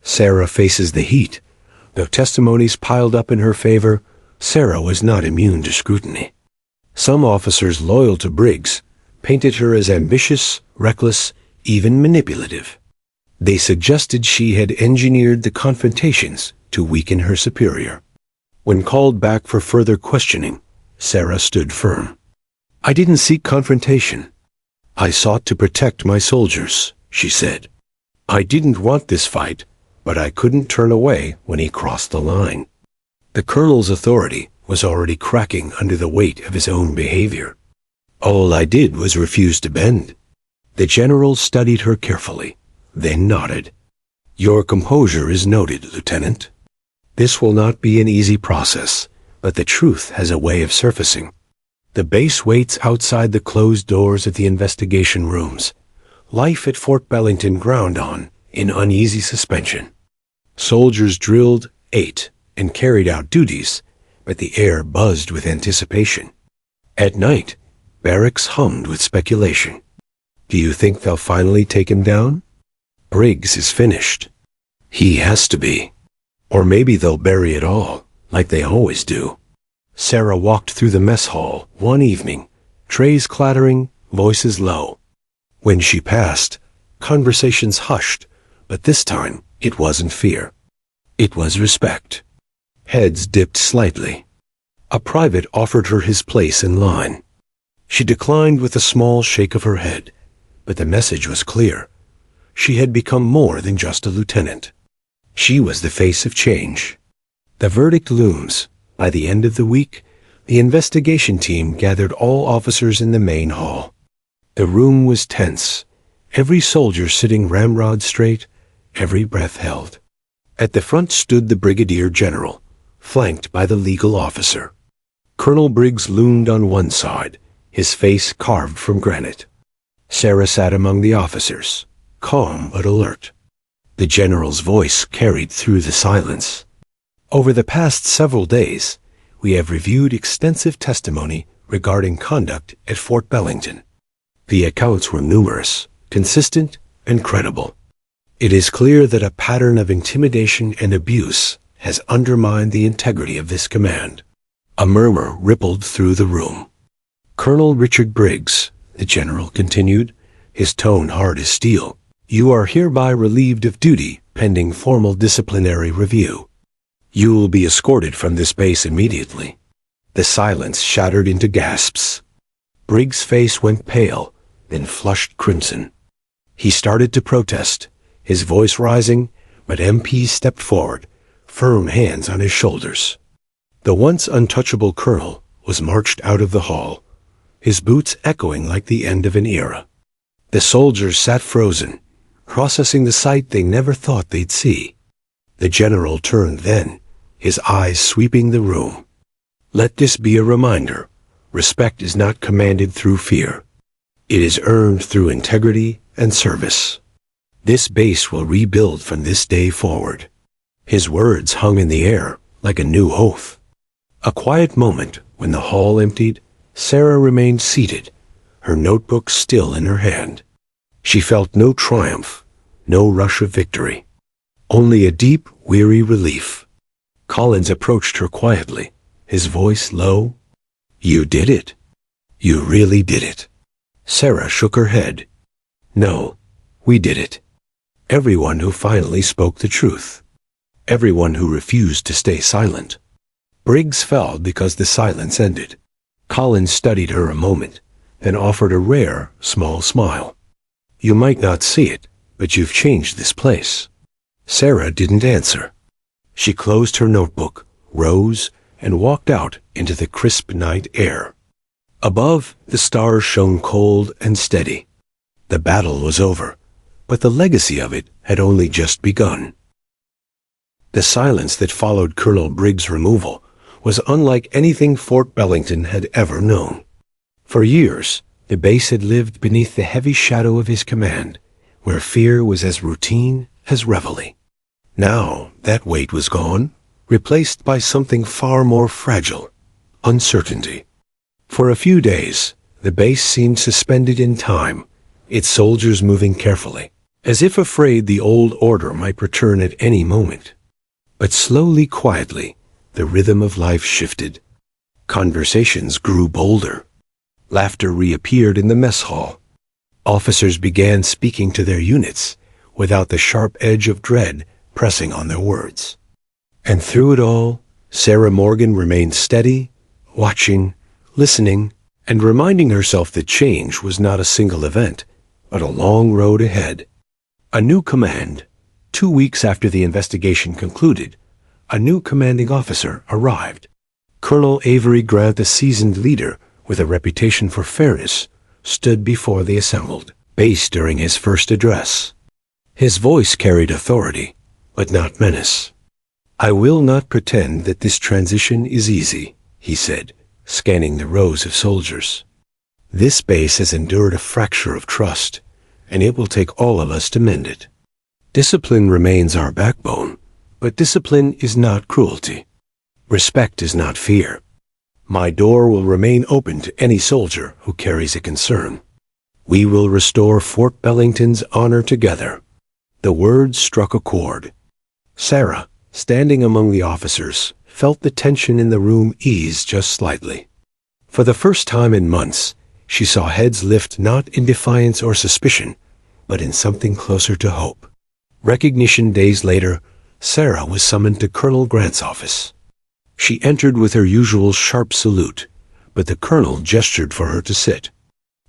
Sarah faces the heat. Though testimonies piled up in her favor, Sarah was not immune to scrutiny. Some officers loyal to Briggs painted her as ambitious, reckless, even manipulative. They suggested she had engineered the confrontations to weaken her superior. When called back for further questioning, Sarah stood firm. "I didn't seek confrontation. I sought to protect my soldiers," she said. "I didn't want this fight, but I couldn't turn away when he crossed the line." The colonel's authority was already cracking under the weight of his own behavior. "All I did was refuse to bend." The general studied her carefully, then nodded. "Your composure is noted, Lieutenant. This will not be an easy process, but the truth has a way of surfacing." The base waits outside the closed doors of the investigation rooms. Life at Fort Bellington ground on in uneasy suspension. Soldiers drilled, ate, and carried out duties, but the air buzzed with anticipation. At night, barracks hummed with speculation. Do you think they'll finally take him down? Briggs is finished. He has to be. Or maybe they'll bury it all, like they always do. Sarah walked through the mess hall one evening, trays clattering, voices low. When she passed, conversations hushed, but this time it wasn't fear. It was respect. Heads dipped slightly. A private offered her his place in line. She declined with a small shake of her head, but the message was clear. She had become more than just a lieutenant. She was the face of change. The verdict looms. By the end of the week, the investigation team gathered all officers in the main hall. The room was tense, every soldier sitting ramrod straight, every breath held. At the front stood the brigadier general, flanked by the legal officer. Colonel Briggs loomed on one side, his face carved from granite. Sarah sat among the officers, calm but alert. The general's voice carried through the silence. Over the past several days, we have reviewed extensive testimony regarding conduct at Fort Bellington. The accounts were numerous, consistent, and credible. It is clear that a pattern of intimidation and abuse has undermined the integrity of this command. A murmur rippled through the room. Colonel Richard Briggs, the general continued, his tone hard as steel, you are hereby relieved of duty pending formal disciplinary review. You will be escorted from this base immediately. The silence shattered into gasps. Briggs' face went pale, then flushed crimson. He started to protest, his voice rising, but MPs stepped forward, firm hands on his shoulders. The once untouchable colonel was marched out of the hall, his boots echoing like the end of an era. The soldiers sat frozen, processing the sight they never thought they'd see. The general turned then, his eyes sweeping the room. Let this be a reminder. Respect is not commanded through fear. It is earned through integrity and service. This base will rebuild from this day forward. His words hung in the air like a new oath. A quiet moment when the hall emptied, Sarah remained seated, her notebook still in her hand. She felt no triumph, no rush of victory, only a deep, weary relief. Collins approached her quietly, his voice low. You did it. You really did it. Sarah shook her head. No, we did it. Everyone who finally spoke the truth. Everyone who refused to stay silent. Briggs fell because the silence ended. Collins studied her a moment, then offered a rare, small smile. You might not see it, but you've changed this place. Sarah didn't answer. She closed her notebook, rose, and walked out into the crisp night air. Above, the stars shone cold and steady. The battle was over, but the legacy of it had only just begun. The silence that followed Colonel Briggs' removal was unlike anything Fort Bellington had ever known. For years, the base had lived beneath the heavy shadow of his command, where fear was as routine as reveille. Now that weight was gone, replaced by something far more fragile, uncertainty. For a few days, the base seemed suspended in time, its soldiers moving carefully, as if afraid the old order might return at any moment. But slowly, quietly, the rhythm of life shifted. Conversations grew bolder. Laughter reappeared in the mess hall. Officers began speaking to their units, without the sharp edge of dread pressing on their words. And through it all, Sarah Morgan remained steady, watching, listening, and reminding herself that change was not a single event, but a long road ahead. A new command. 2 weeks after the investigation concluded, a new commanding officer arrived. Colonel Avery Grant, a seasoned leader with a reputation for fairness, stood before the assembled base during his first address. His voice carried authority, but not menace. "I will not pretend that this transition is easy," he said, scanning the rows of soldiers. "This base has endured a fracture of trust, and it will take all of us to mend it. Discipline remains our backbone, but discipline is not cruelty. Respect is not fear. My door will remain open to any soldier who carries a concern. We will restore Fort Bellington's honor together." The words struck a chord. Sarah, standing among the officers, felt the tension in the room ease just slightly. For the first time in months, she saw heads lift not in defiance or suspicion, but in something closer to hope. Recognition days later, Sarah was summoned to Colonel Grant's office. She entered with her usual sharp salute, but the colonel gestured for her to sit.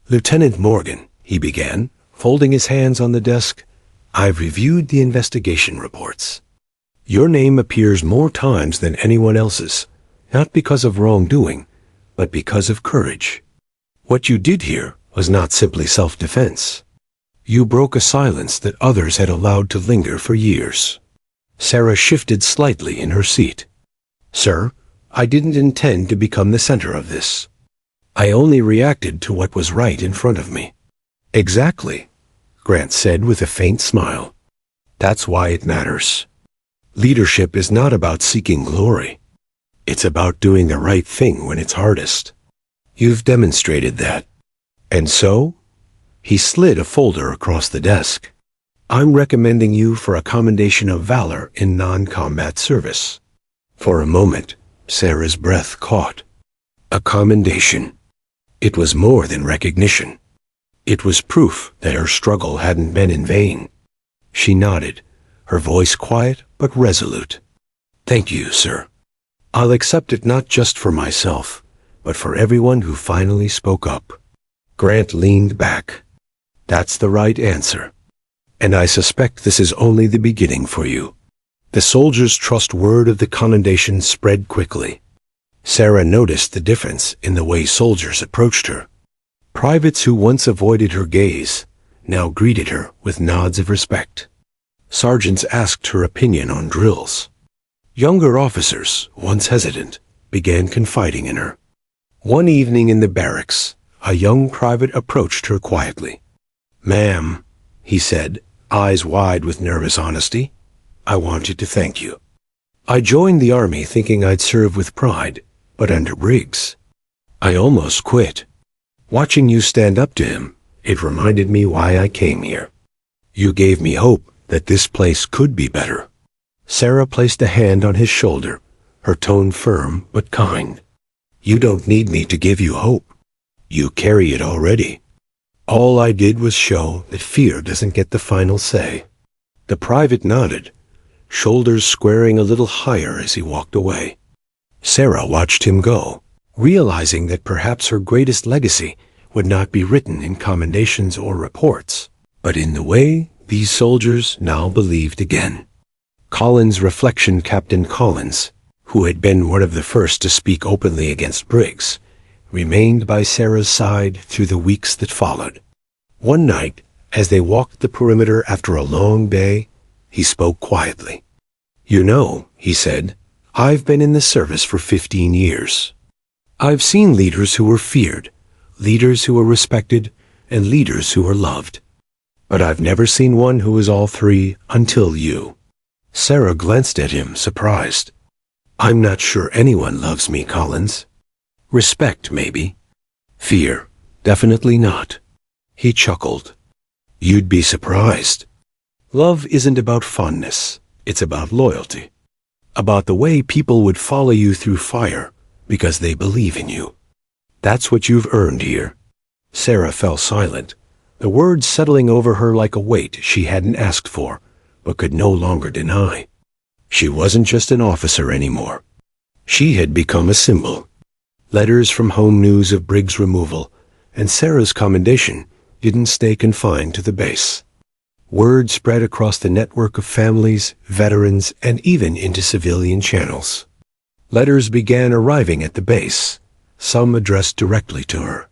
"Lieutenant Morgan," he began, folding his hands on the desk, "I've reviewed the investigation reports. Your name appears more times than anyone else's, not because of wrongdoing, but because of courage. What you did here was not simply self-defense. You broke a silence that others had allowed to linger for years." Sarah shifted slightly in her seat. "Sir, I didn't intend to become the center of this. I only reacted to what was right in front of me." "Exactly," Grant said with a faint smile. "That's why it matters. Leadership is not about seeking glory. It's about doing the right thing when it's hardest. You've demonstrated that. And so?" He slid a folder across the desk. "I'm recommending you for a commendation of valor in non-combat service." For a moment, Sarah's breath caught. A commendation. It was more than recognition. It was proof that her struggle hadn't been in vain. She nodded, her voice quiet but resolute. "Thank you, sir. I'll accept it not just for myself, but for everyone who finally spoke up." Grant leaned back. "That's the right answer. And I suspect this is only the beginning for you." The soldier's trust word of the commendation spread quickly. Sarah noticed the difference in the way soldiers approached her. Privates who once avoided her gaze now greeted her with nods of respect. Sergeants asked her opinion on drills. Younger officers, once hesitant, began confiding in her. One evening in the barracks, a young private approached her quietly. "Ma'am," he said, eyes wide with nervous honesty, "I wanted to thank you. I joined the army thinking I'd serve with pride, but under Briggs, I almost quit. Watching you stand up to him, it reminded me why I came here. You gave me hope that this place could be better." Sarah placed a hand on his shoulder, her tone firm but kind. "You don't need me to give you hope. You carry it already. All I did was show that fear doesn't get the final say." The private nodded, shoulders squaring a little higher as he walked away. Sarah watched him go, realizing that perhaps her greatest legacy would not be written in commendations or reports, but in the way these soldiers now believed again. Collins' reflection, Captain Collins, who had been one of the first to speak openly against Briggs, remained by Sarah's side through the weeks that followed. One night, as they walked the perimeter after a long day, he spoke quietly. "You know," he said, "I've been in the service for 15 years. I've seen leaders who were feared, leaders who were respected, and leaders who were loved. But I've never seen one who is all three until you. Sarah glanced at him, surprised. I'm not sure anyone loves me, Collins. Respect, maybe. Fear, definitely not. He chuckled. You'd be surprised. Love isn't about fondness, it's about loyalty. About the way people would follow you through fire because they believe in you. That's what you've earned here. Sarah fell silent, the words settling over her like a weight she hadn't asked for, but could no longer deny. She wasn't just an officer anymore. She had become a symbol. Letters from home news of Briggs' removal, and Sarah's commendation didn't stay confined to the base. Word spread across the network of families, veterans, and even into civilian channels. Letters began arriving at the base, some addressed directly to her.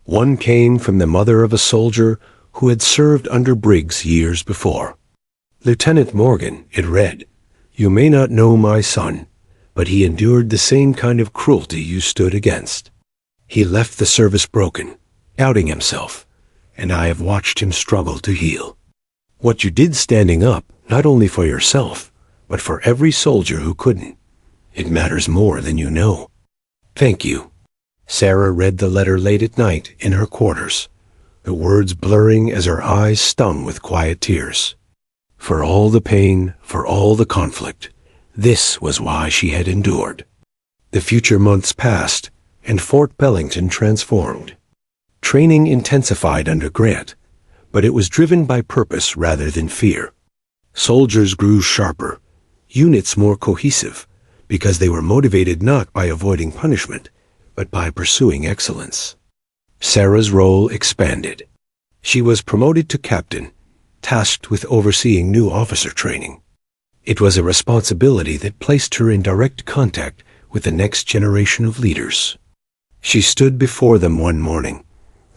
One came from the mother of a soldier who had served under Briggs years before. Lieutenant Morgan, it read, You may not know my son, but he endured the same kind of cruelty you stood against. He left the service broken, doubting himself, and I have watched him struggle to heal. What you did standing up, not only for yourself, but for every soldier who couldn't. It matters more than you know. Thank you. Sarah read the letter late at night in her quarters, the words blurring as her eyes stung with quiet tears. For all the pain, for all the conflict, this was why she had endured. The future months passed, and Fort Bellington transformed. Training intensified under Grant, but it was driven by purpose rather than fear. Soldiers grew sharper, units more cohesive, because they were motivated not by avoiding punishment, but by pursuing excellence. Sarah's role expanded. She was promoted to captain, tasked with overseeing new officer training. It was a responsibility that placed her in direct contact with the next generation of leaders. She stood before them one morning,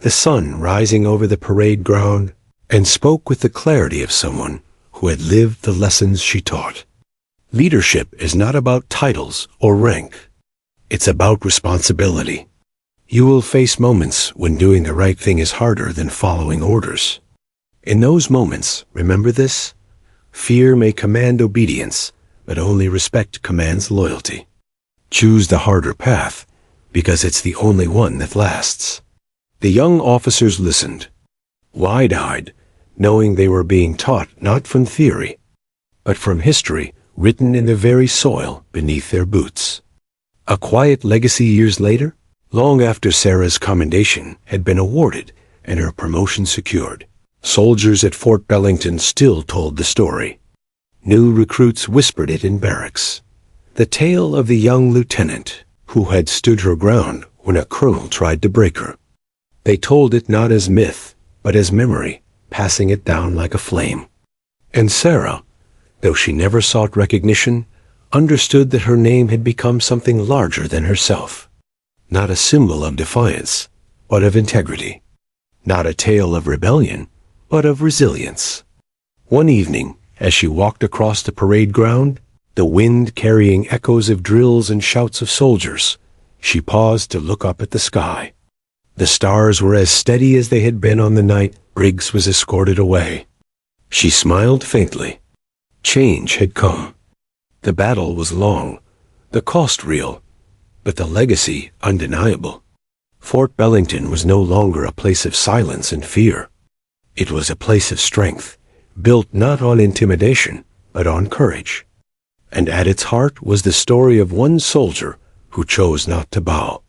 the sun rising over the parade ground, and spoke with the clarity of someone who had lived the lessons she taught. Leadership is not about titles or rank. It's about responsibility. You will face moments when doing the right thing is harder than following orders. In those moments, remember this? Fear may command obedience, but only respect commands loyalty. Choose the harder path, because it's the only one that lasts. The young officers listened, wide-eyed, knowing they were being taught not from theory, but from history written in the very soil beneath their boots. A quiet legacy years later, long after Sarah's commendation had been awarded and her promotion secured, soldiers at Fort Bellington still told the story. New recruits whispered it in barracks. The tale of the young lieutenant who had stood her ground when a colonel tried to break her. They told it not as myth, but as memory, passing it down like a flame. And Sarah, though she never sought recognition, understood that her name had become something larger than herself. Not a symbol of defiance, but of integrity. Not a tale of rebellion, but of resilience. One evening, as she walked across the parade ground, the wind carrying echoes of drills and shouts of soldiers, she paused to look up at the sky. The stars were as steady as they had been on the night Briggs was escorted away. She smiled faintly. Change had come. The battle was long, the cost real, but the legacy undeniable. Fort Bellington was no longer a place of silence and fear. It was a place of strength, built not on intimidation, but on courage. And at its heart was the story of one soldier who chose not to bow.